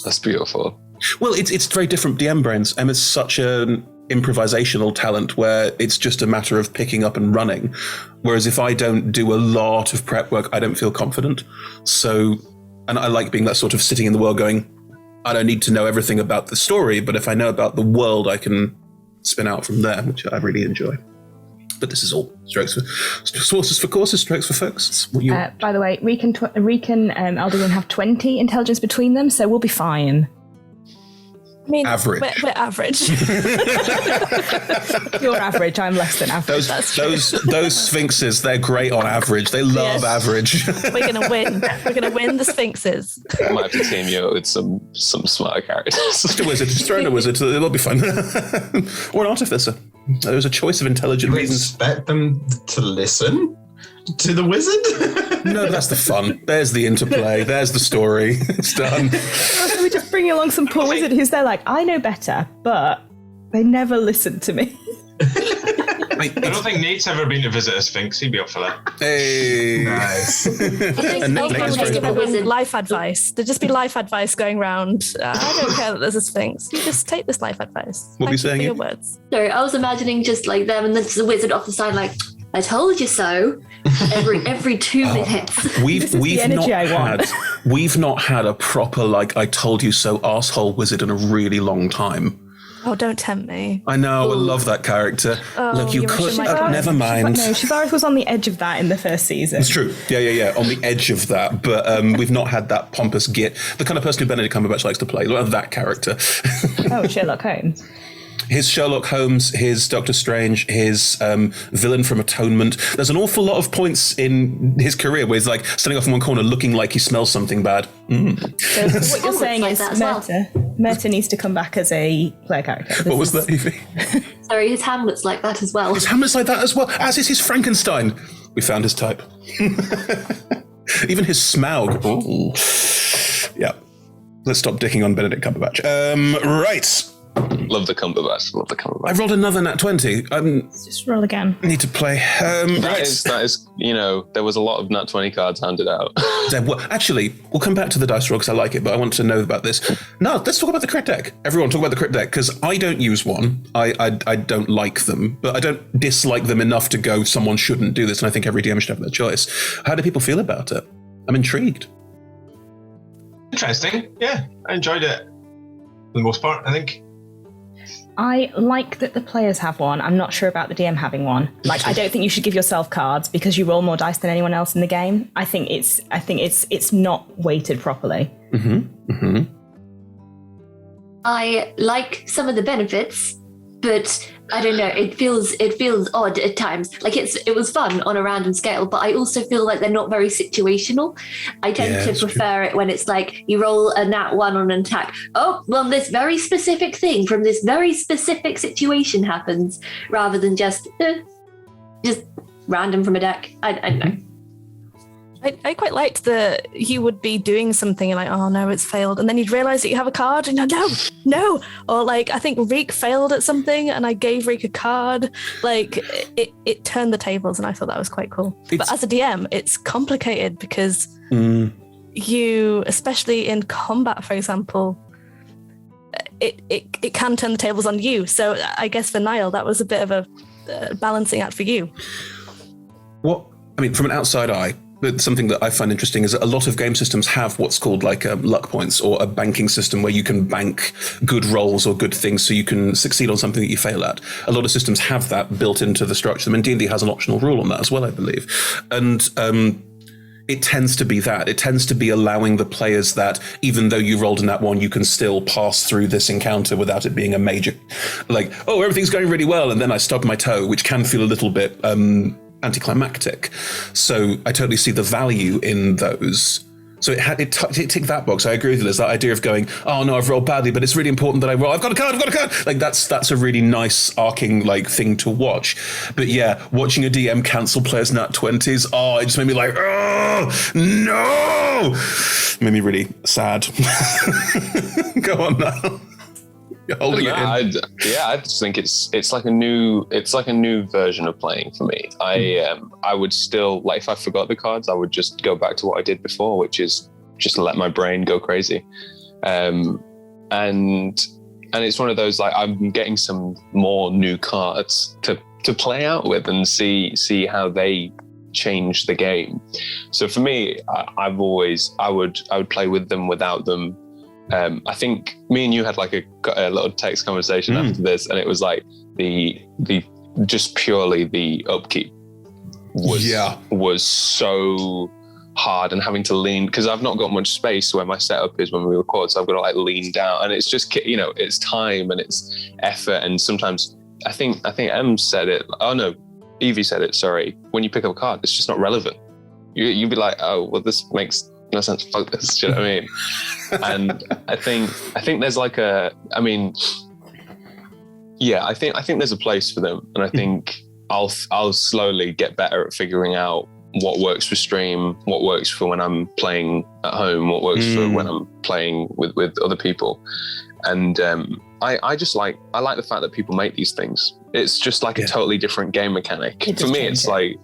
That's beautiful. Well, it's very different DM brains. Emma's such an improvisational talent where it's just a matter of picking up and running. Whereas if I don't do a lot of prep work, I don't feel confident. So, and I like being that sort of sitting in the world going, I don't need to know everything about the story, but if I know about the world, I can spin out from there, which I really enjoy. But this is all sources for courses, strokes for folks. It's what you by the way, Reek and Eldergreen have 20 intelligence between them, so we'll be fine. I mean, average. We're average. You're average. I'm less than average. Those sphinxes, they're great on average. They love average. We're gonna win. We're gonna win the sphinxes. I might have to team you up with some smarter characters. Just a wizard. Just throw in a wizard. It'll be fun. Or an artificer. There's a choice of intelligent You reasons. expect them to listen to the wizard? No, that's the fun. There's the interplay. There's the story. It's done. So we just bring along some poor wizard who's there like, I know better, but they never listen to me. I don't think Nate's ever been to visit a Sphinx. He'd be up for that. Hey. Nice. And Nate Eldergreen is just very give good. everyone life advice. There'd just be life advice going around. I don't care that there's a sphinx. You just take this life advice. What were you Thank saying, for your Eve? words. Sorry, I was imagining just like them and then there's a wizard off the side like, I told you so. Every 2 minutes. We've the not energy I want. we've not had a proper like I told you so arsehole wizard in a really long time. Oh, don't tempt me. I know, I love that character. Look, you you're could. rushing my Never mind. No, Shivareth was on the edge of that in the first season. It's true. Yeah. On the edge of that, but we've not had that pompous git. The kind of person who Benedict Cumberbatch likes to play. Like that character. Oh, Sherlock Holmes. His Sherlock Holmes, his Doctor Strange, his villain from Atonement. There's an awful lot of points in his career where he's like standing off in one corner looking like he smells something bad. So what you're saying like is that as well. Murta needs to come back as a player character. What was that, Evie? Sorry, his Hamlet's like that as well. His Hamlet's like that as well, as is his Frankenstein. We found his type. Even his Smaug. Ooh. Yeah. Let's stop dicking on Benedict Cumberbatch. Right. Love the Cumberbatch. I rolled another nat 20. Let's just roll again. Need to play. That is, there was a lot of nat 20 cards handed out. Actually, we'll come back to the dice roll because I like it, but I want to know about this. No, let's talk about the crit deck. Everyone talk about the crit deck because I don't use one. I don't like them, but I don't dislike them enough to go, someone shouldn't do this, and I think every DM should have their choice. How do people feel about it? I'm intrigued. Interesting. Yeah, I enjoyed it for the most part, I think. I like that the players have one. I'm not sure about the DM having one. Like, I don't think you should give yourself cards because you roll more dice than anyone else in the game. I think it's not weighted properly. I like some of the benefits, but I don't know. It feels odd at times. Like it was fun on a random scale, but I also feel like they're not very situational. I tend to prefer it when it's like you roll a nat 1 on an attack. Oh, well, this very specific thing from this very specific situation happens, rather than just random from a deck. I don't know. I quite liked that you would be doing something and like, oh no, it's failed. And then you'd realize that you have a card and you're like, no. Or like, I think Reek failed at something and I gave Reek a card. Like it turned the tables and I thought that was quite cool. But as a DM, it's complicated because you, especially in combat, for example, it can turn the tables on you. So I guess for Niall, that was a bit of a balancing act for you. I mean, from an outside eye, but something that I find interesting is that a lot of game systems have what's called like luck points, or a banking system where you can bank good rolls or good things so you can succeed on something that you fail at. A lot of systems have that built into the structure. I mean, D&D has an optional rule on that as well, I believe. And it tends to be that. It tends to be allowing the players that even though you rolled in that one, you can still pass through this encounter without it being a major, like, oh, everything's going really well, and then I stubbed my toe, which can feel a little bit anticlimactic. So I totally see the value in those. So it ticked that box. I agree with you. There's that idea of going, oh no, I've rolled badly, but it's really important that I roll. I've got a card. Like that's a really nice arcing like thing to watch. But yeah, watching a DM cancel players nat 20s, it just made me like, oh no, it made me really sad. Go on now. Holding it in. I just think it's like a new version of playing for me. I would still, like, if I forgot the cards, I would just go back to what I did before, which is just let my brain go crazy. And it's one of those, like, I'm getting some more new cards to play out with and see how they change the game. So for me, I would play with them, without them. I think me and you had like a little text conversation after this, and it was like the just purely the upkeep was so hard, and having to lean, because I've not got much space where my setup is when we record, so I've got to like lean down, and it's just, you know, it's time and it's effort, and sometimes I think Em said it. Oh no, Evie said it. Sorry, when you pick up a card, it's just not relevant. You'd be like, oh well, this makes no sense. Fuck this. Do you know what I mean? And I think there's like I think there's a place for them, and I think I'll slowly get better at figuring out what works for stream, what works for when I'm playing at home, what works for when I'm playing with other people. And I just like the fact that people make these things. It's just like a totally different game mechanic. For me, it's like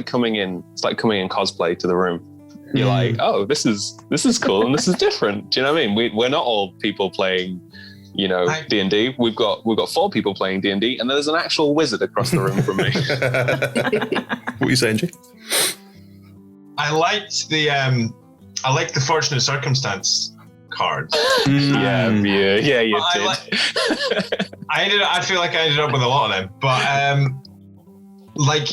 coming in cosplay to the room. You're like, oh, this is cool and this is different. Do you know what I mean? We're not all people playing, you know, D&D. We've got 4 people playing D&D, and there's an actual wizard across the room from me. What are you saying, Jay? I liked the fortunate circumstance cards. Yeah, you did. I feel like I ended up with a lot of them, but like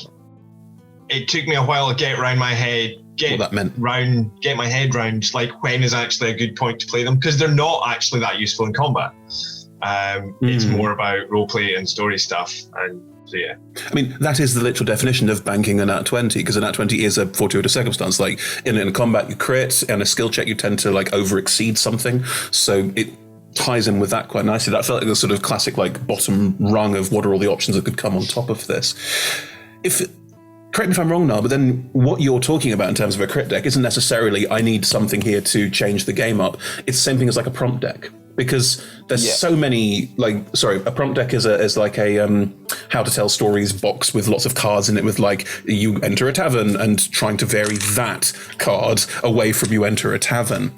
it took me a while to get around my head. Get my head round like when is actually a good point to play them, because they're not actually that useful in combat. It's more about roleplay and story stuff, and so yeah. I mean, that is the literal definition of banking a nat 20, because a nat 20 is a fortuitous circumstance. Like in combat, you crit, and a skill check, you tend to like over exceed something. So it ties in with that quite nicely. That felt like the sort of classic like bottom rung of what are all the options that could come on top of this. Correct me if I'm wrong now, but then what you're talking about in terms of a crit deck isn't necessarily, I need something here to change the game up. It's the same thing as like a prompt deck, because there's so many, a prompt deck is like a how to tell stories box with lots of cards in it, with like, you enter a tavern and trying to vary that card away from you enter a tavern.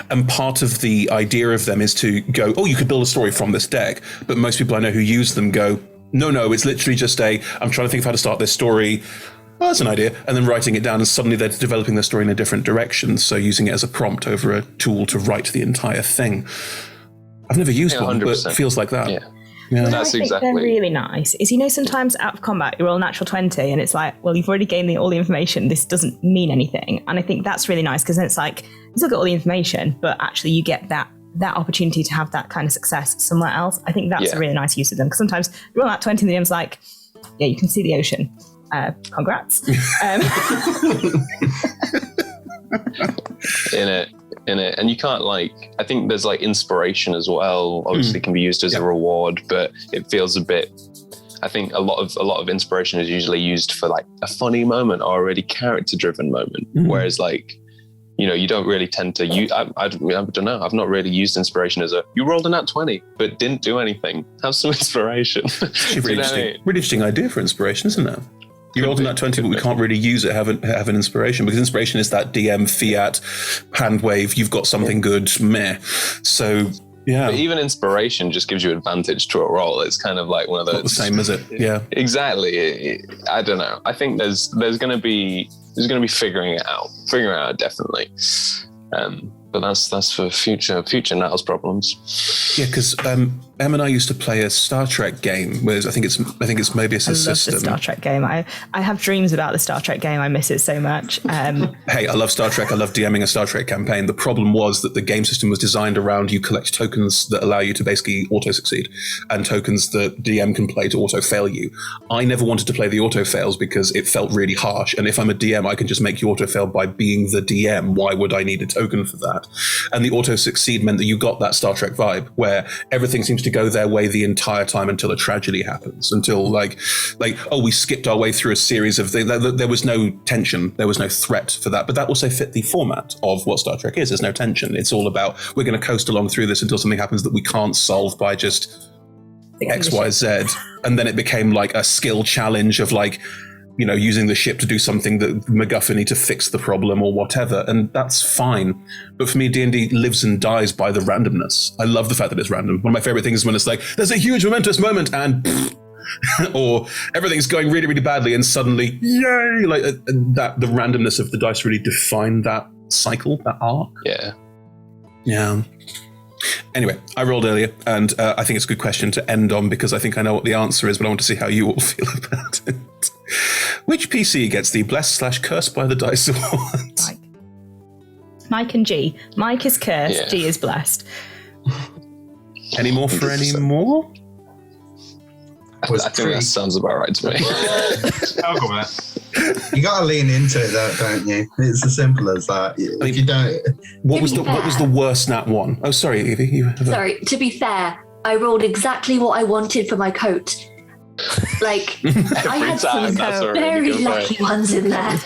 And part of the idea of them is to go, oh, you could build a story from this deck. But most people I know who use them go, no, it's literally just I'm trying to think of how to start this story. Oh, that's an idea. And then writing it down, and suddenly they're developing their story in a different direction. So using it as a prompt over a tool to write the entire thing. I've never used one, but it feels like that. Yeah. That's exactly. They're really nice. Is, sometimes out of combat, you roll a natural 20 and it's like, well, you've already gained all the information. This doesn't mean anything. And I think that's really nice, because then it's like, you still get all the information, but actually you get that opportunity to have that kind of success somewhere else. I think that's a really nice use of them, because sometimes you roll that 20 and the DM's like, yeah, you can see the ocean. Congrats. In it. And you can't I think there's like inspiration as well. Obviously can be used as a reward, but it feels a bit, I think a lot of inspiration is usually used for like a funny moment or a really character driven moment. Whereas like, you know, you don't really tend to use, I don't know, I've not really used inspiration as you rolled a nat 20, but didn't do anything. Have some inspiration. Really interesting idea for inspiration, isn't it? You rolled in that 20, but we can't really use it, have an inspiration, because inspiration is that DM fiat hand wave, you've got something good, meh. So Yeah. But even inspiration just gives you advantage to a roll. It's kind of like one of those. Not the same, is it? Yeah. Exactly. I don't know. I think there's going to be figuring it out definitely. But that's for future Nattle's problems. Yeah, because Em and I used to play a Star Trek game. Whereas I think it's Mobius' I love system. the Star Trek game. I have dreams about the Star Trek game. I miss it so much. Hey, I love Star Trek. I love DMing a Star Trek campaign. The problem was that the game system was designed around you collect tokens that allow you to basically auto-succeed and tokens that DM can play to auto-fail you. I never wanted to play the auto-fails because it felt really harsh. And if I'm a DM, I can just make you auto-fail by being the DM. Why would I need a token for that? And the auto-succeed meant that you got that Star Trek vibe where everything seems to go their way the entire time until a tragedy happens, until like we skipped our way through a series of there was no tension, there was no threat for that, but that also fit the format of what Star Trek is. There's no tension. It's all about we're going to coast along through this until something happens that we can't solve by just X, Y, Z, and then it became like a skill challenge of like, you know, using the ship to do something that MacGuffin need to fix the problem or whatever, and that's fine. But for me, D&D lives and dies by the randomness. I love the fact that it's random. One of my favorite things is when it's like, there's a huge momentous moment and or everything's going really, really badly and suddenly, yay! Like that, the randomness of the dice really define that cycle, that arc. Yeah. Yeah. Anyway, I rolled earlier, and I think it's a good question to end on because I think I know what the answer is, but I want to see how you all feel about it. Which PC gets the blessed/cursed by the dice award? Mike and G. Mike is cursed, G is blessed. Any more for any more? I think that sounds about right to me. I'll go with that. You got to lean into it, though, don't you? It's as simple as that. If you don't, what was the worst nat one? Oh, sorry, Evie. Sorry. To be fair, I rolled exactly what I wanted for my coat. Like I had some very lucky ones in there.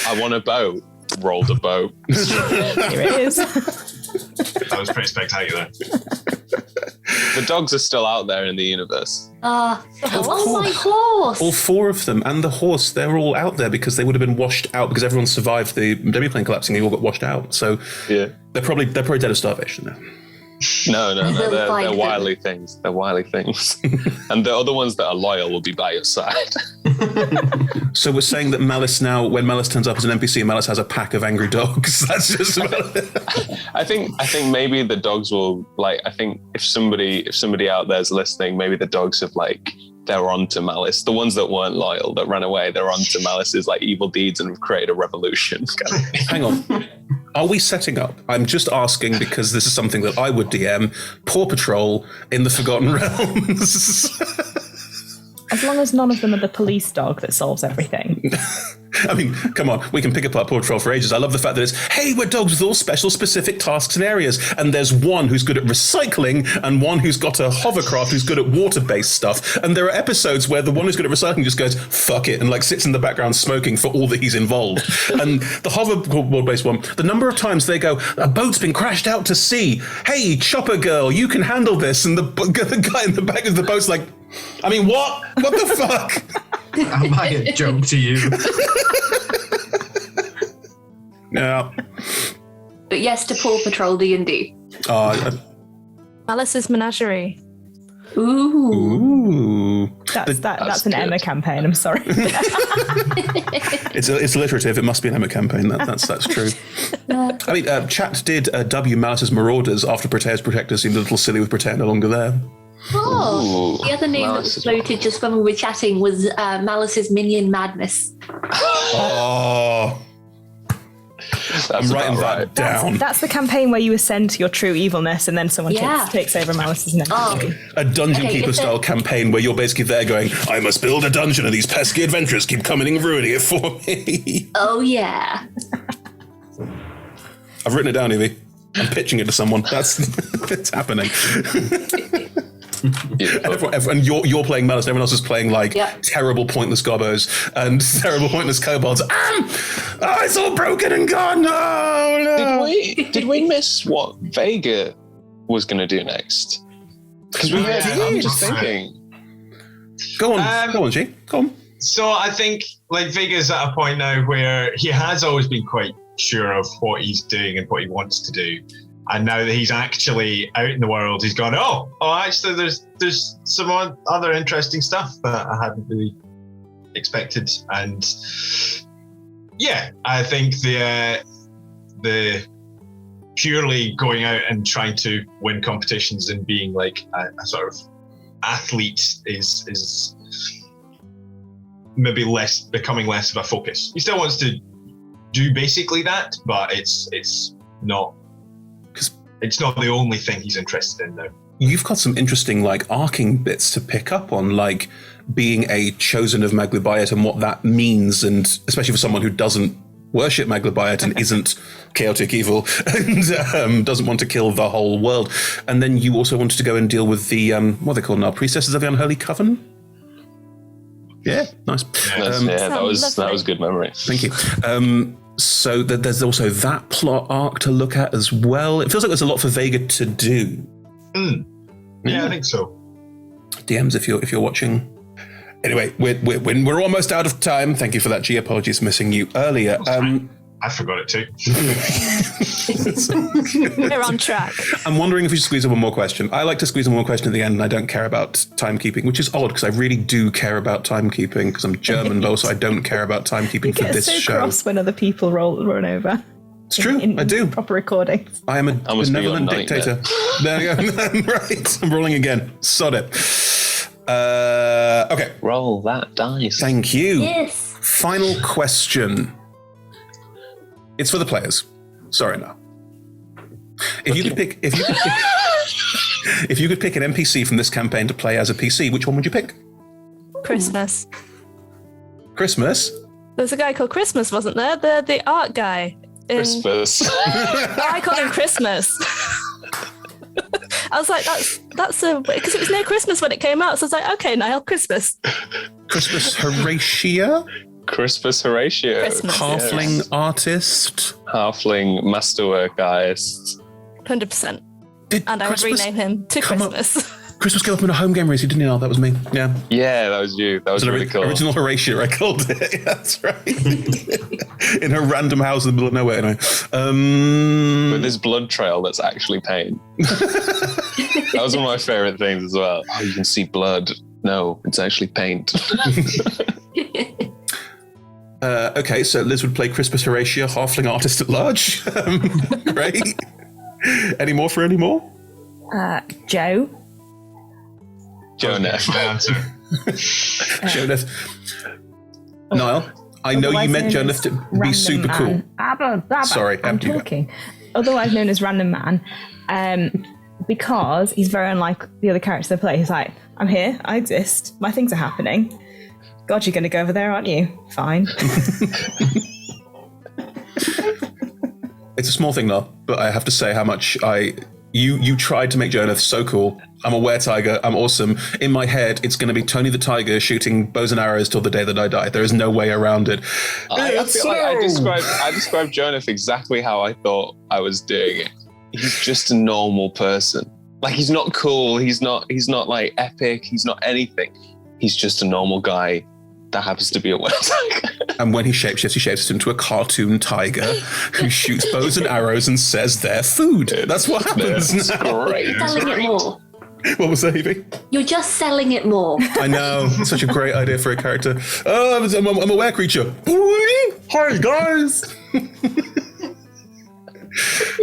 I want a boat. Rolled a boat. Here it is. That was pretty spectacular. The dogs are still out there in the universe. Oh, my horse! All four of them and the horse, they're all out there because they would have been washed out because everyone survived the demiplane collapsing. They all got washed out. So yeah, they're probably dead of starvation now. No. They're wily things. They're wily things. And the other ones that are loyal will be by your side. So we're saying that Malice now, when Malice turns up as an NPC, Malice has a pack of angry dogs. That's just I think maybe the dogs will, like, I think if somebody out there's listening, maybe the dogs have, like, they're onto Malice. The ones that weren't loyal, that ran away, they're onto Malice's, like, evil deeds and have created a revolution. Hang on. Are we setting up? I'm just asking because this is something that I would DM. Paw Patrol in the Forgotten Realms. As long as none of them are the police dog that solves everything. I mean, come on, we can pick apart Paw Patrol for ages. I love the fact that it's, hey, we're dogs with all special specific tasks and areas. And there's one who's good at recycling and one who's got a hovercraft who's good at water-based stuff. And there are episodes where the one who's good at recycling just goes, fuck it, and like sits in the background smoking for all that he's involved. And the hoverboard-based one, the number of times they go, a boat's been crashed out to sea. Hey, chopper girl, you can handle this. And the guy in the back of the boat's like, I mean, what? What the fuck? am I a joke to you? Yeah. But yes to Paw Patrol D&D. Malice's Menagerie. Ooh. That's an Emma campaign. I'm sorry. It's alliterative. It must be an Emma campaign. That's true. I mean, chat did W Malice's Marauders after Protea's Protectors seemed a little silly with Protea no longer there. Oh, Ooh, the other name that was floated just when we were chatting was Malice's Minion Madness. Oh. I'm writing that down. That's the campaign where you ascend to your true evilness and then someone takes over Malice's name. A dungeon keeper style campaign where you're basically there going, I must build a dungeon and these pesky adventurers keep coming and ruining it for me. Oh, yeah. I've written it down, Evie. I'm pitching it to someone. It's happening. And you're playing Malice, and everyone else is playing like terrible pointless gobos and terrible pointless kobolds. It's all broken and gone. No. Did we miss what Vega was going to do next? Because I'm just thinking. Go on, G. Go on. So I think like Vega's at a point now where he has always been quite sure of what he's doing and what he wants to do. And now that he's actually out in the world, he's gone, actually, there's some other interesting stuff that I hadn't really expected. And yeah, I think the purely going out and trying to win competitions and being like a sort of athlete is maybe becoming less of a focus. He still wants to do basically that, but it's not the only thing he's interested in now. You've got some interesting arcing bits to pick up on, like being a chosen of Maglubayat and what that means, and especially for someone who doesn't worship Maglubayat and isn't chaotic evil and doesn't want to kill the whole world. And then you also wanted to go and deal with the what are they called now, priestesses of the Unholy Coven. Yeah, nice. That was good memory. Thank you. So there's also that plot arc to look at as well. It feels like there's a lot for Vega to do. Yeah, I think so. DMs, if you're watching. Anyway, we're almost out of time. Thank you for that, G. Apologies for missing you earlier. I forgot it too. We're on track. I'm wondering if we should squeeze in one more question. I like to squeeze in one more question at the end, and I don't care about timekeeping, which is odd because I really do care about timekeeping because I'm German, but also I don't care about timekeeping for this so show. Cross when other people run over. It's true, I do. Proper recordings. I am a benevolent dictator. There you go. Right, I'm rolling again. Sod it. Okay. Roll that dice. Thank you. Yes. Final question. It's for the players. Sorry, no. If you could pick an NPC from this campaign to play as a PC, which one would you pick? Christmas. Christmas? There's a guy called Christmas, wasn't there? The art guy. Christmas. I called him Christmas. I was like, that's because it was near Christmas when it came out. So I was like, okay, Niall, Christmas. Christmas Horatio? Christmas Horatio. Christmas. Halfling artist? Halfling masterworkist. 100%. Did And I would Christmas rename him to come up- Christmas. Christmas came up in a home game race, didn't you? That was me. Yeah. Yeah, that was you. That was really cool. Original Horatio, I called it. Yeah, that's right. In a random house in the middle of nowhere. Anyway. With this blood trail that's actually paint. That was one of my favorite things as well. Oh, you can see blood. No, it's actually paint. Okay, so Liz would play Christmas Horatio, halfling artist at large. Great. Any more? Joe. Jonah. My answer. Jonath. Niall, I know you meant Jonath to be super cool. Sorry, I'm talking. Otherwise known as Random Man, because he's very unlike the other characters they play. He's like, I'm here, I exist, my things are happening. God, you're going to go over there, aren't you? Fine. It's a small thing, though, but I have to say how much you tried to make Jonath so cool. I'm a were-tiger. I'm awesome. In my head, it's going to be Tony the Tiger shooting bows and arrows till the day that I die. There is no way around it. I feel like I described Jonath exactly how I thought I was doing it. He's just a normal person. Like, he's not cool. He's not like epic. He's not anything. He's just a normal guy that happens to be a were-tiger. And when he shapeshifts into a cartoon tiger who shoots bows and arrows and says they're food. That's what happens now. Great. You're selling it more. What was that, Evie? You're just selling it more. I know. It's such a great idea for a character. Oh, I'm a were creature. Hi, guys.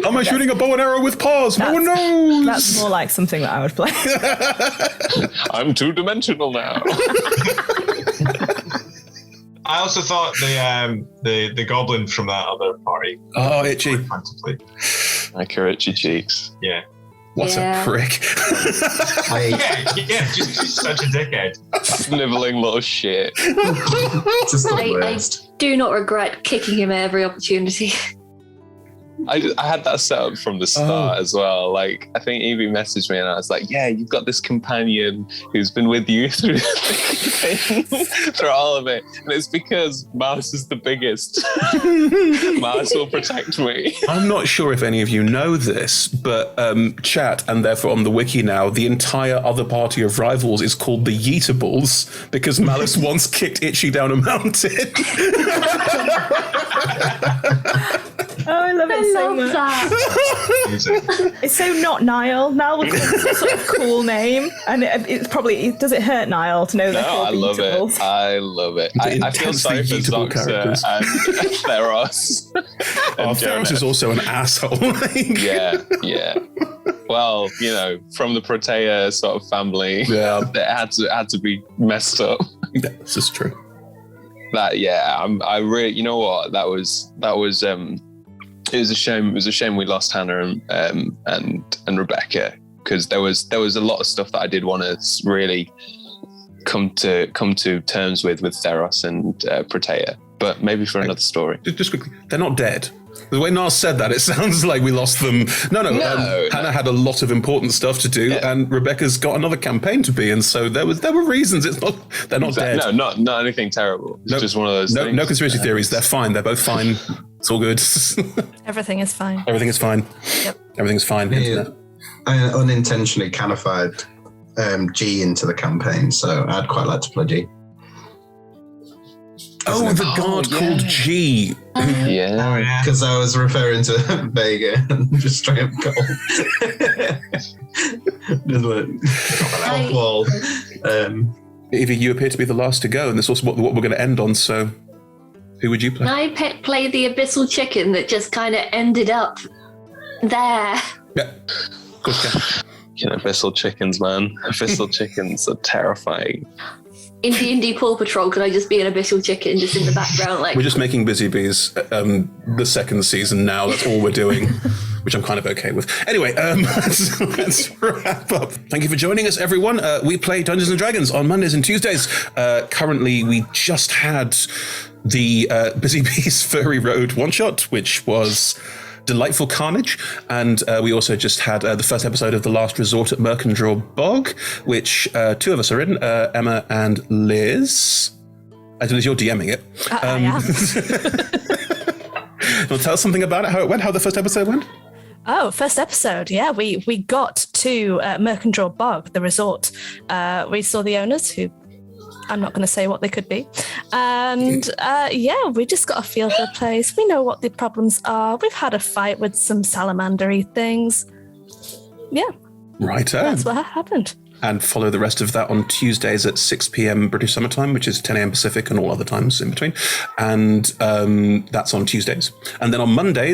Am I shooting a bow and arrow with paws? No one knows. That's more like something that I would play. I'm two-dimensional now. I also thought the goblin from that other party. Oh, itchy. Fun to play. Like her itchy cheeks. Yeah. What a prick. Yeah, just such a dickhead. Sniveling little shit. Just the I worst. do not regret kicking him at every opportunity. I had that set up from the start as well. Like, I think Evie messaged me and I was like, yeah, you've got this companion who's been with you through through all of it. And it's because Mouse is the biggest. Mouse will protect me. I'm not sure if any of you know this, but chat, and therefore on the wiki now, the entire other party of rivals is called the Yeetables because Malice once kicked Itchy down a mountain. I love it so much. that. It's so not Niall. Niall would have some sort of cool name, and it's probably does it hurt Niall to know No, they're called I love Beatables? it. I love it. I feel sorry for Intensely Zoxa characters. and Theros. Oh, and Theros is Jonas. also an asshole. Yeah. Well, from the Protea sort of family, Yeah. it had to be messed up. Yeah, this is true. I really, you know what? That was it was a shame. It was a shame we lost Hannah and Rebecca, because there was a lot of stuff that I did want to really come to terms with Theros and Protea, but maybe for another story. Just quickly, they're not dead. The way Nars said that, it sounds like we lost them. No. Hannah had a lot of important stuff to do, and Rebecca's got another campaign to be in. So there were reasons. They're not dead. No, not anything terrible. It's just one of those things. No conspiracy theories. They're fine. They're both fine. It's all good. Everything is fine. Everything is fine. Yep. Everything's fine. Yeah. I unintentionally canified G into the campaign, so I'd quite like to play G. Oh, the guard called G. Yeah. Because I was referring to Vega and just straight up gold. Just like off wall. Evie, you appear to be the last to go, and this is also what we're going to end on. So, who would you play? Can I play the abyssal chicken that just kind of ended up there? Yeah, good. Abyssal chickens, man. Abyssal chickens are terrifying. In D&D Paw Patrol, could I just be an abyssal chicken just in the background? Like, We're just making Busy Bees the second season now. That's all we're doing, which I'm kind of okay with. Anyway, let's wrap up. Thank you for joining us, everyone. We play Dungeons & Dragons on Mondays and Tuesdays. Currently, we just had the Busy Bees Furry Road one-shot, which was delightful carnage, and we also just had the first episode of The Last Resort at Mercandraw Bog, which two of us are in, Emma and Liz. As you're DMing it. I am. Want to tell us something about it, how it went, how the first episode went? Oh, first episode. Yeah, we got to Mercandraw Bog, the resort. We saw the owners, who I'm not going to say what they could be. And we just got a feel for the place. We know what the problems are. We've had a fight with some salamandery things. Yeah. Right. That's what happened. And follow the rest of that on Tuesdays at 6 p.m. British Summer Time, which is 10 a.m. Pacific and all other times in between. And that's on Tuesdays. And then on Monday,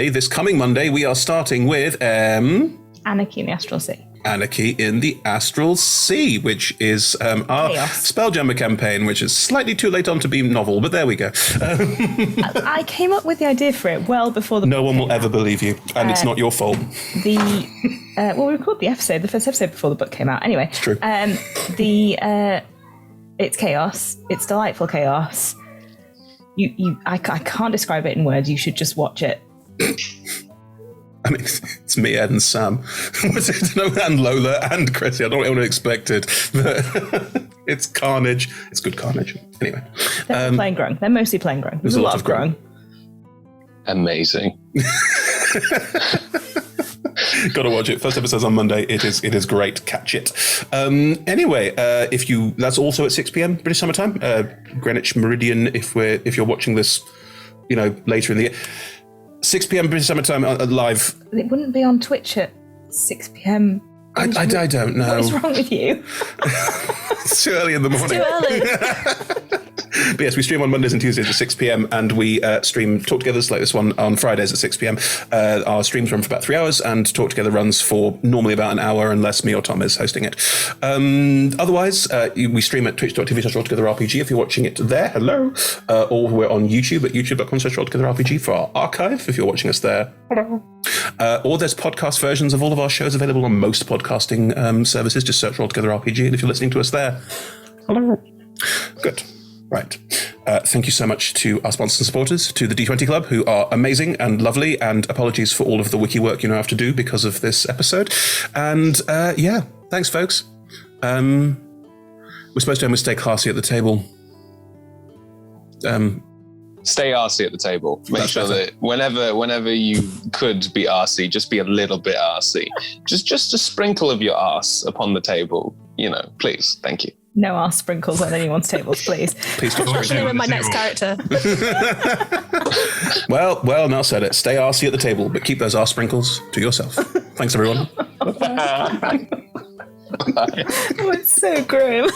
this coming Monday, we are starting with Anarchy in the Astral Sea. Anarchy in the Astral Sea, which is our Chaos. Spelljammer campaign, which is slightly too late on to be novel, but there we go. I came up with the idea for it well before the No book one will came ever out. believe you, and it's not your fault. We recorded the first episode before the book came out. Anyway, it's true. It's chaos. It's delightful chaos. I can't describe it in words. You should just watch it. I mean, it's me, Ed, and Sam. And Lola and Chrissy. I don't know what I expected. But it's carnage. It's good carnage. Anyway. They're playing Grung. They're mostly playing Grung. There's a lot of Grung. Amazing. Got to watch it. First episode's on Monday. It is great. Catch it. Anyway, that's also at 6 p.m. British Summer Time, Greenwich Meridian. If you're watching this, later in the year. 6 p.m. British Summer Time live. It wouldn't be on Twitch at 6 p.m. I don't know. What is wrong with you? It's too early in the morning. Too early. But yes, we stream on Mondays and Tuesdays at 6 p.m. and we stream Talk Together like this one on Fridays at 6 p.m. Our streams run for about 3 hours and Talk Together runs for normally about an hour unless me or Tom is hosting it. Otherwise, we stream at twitch.tv/RollTogetherRPG if you're watching it there. Hello. Or we're on YouTube at youtube.com/RollTogetherRPG for our archive if you're watching us there. Hello. Or there's podcast versions of all of our shows available on most podcasting services. Just search Roll Together RPG, and if you're listening to us there, hello. Good. Right. Thank you so much to our sponsors and supporters, to the D20 Club, who are amazing and lovely, and apologies for all of the wiki work you now have to do because of this episode. And thanks, folks. We're supposed to almost stay classy at the table. Stay arsey at the table. Make That's sure better. that whenever you could be arsey, just be a little bit arsey. Just a sprinkle of your arse upon the table. Please. Thank you. No arse sprinkles on anyone's tables, please. Please stop Especially drinking. with my next character. Well, Nell said it. Stay arsey at the table, but keep those arse sprinkles to yourself. Thanks, everyone. Oh, it's so grim.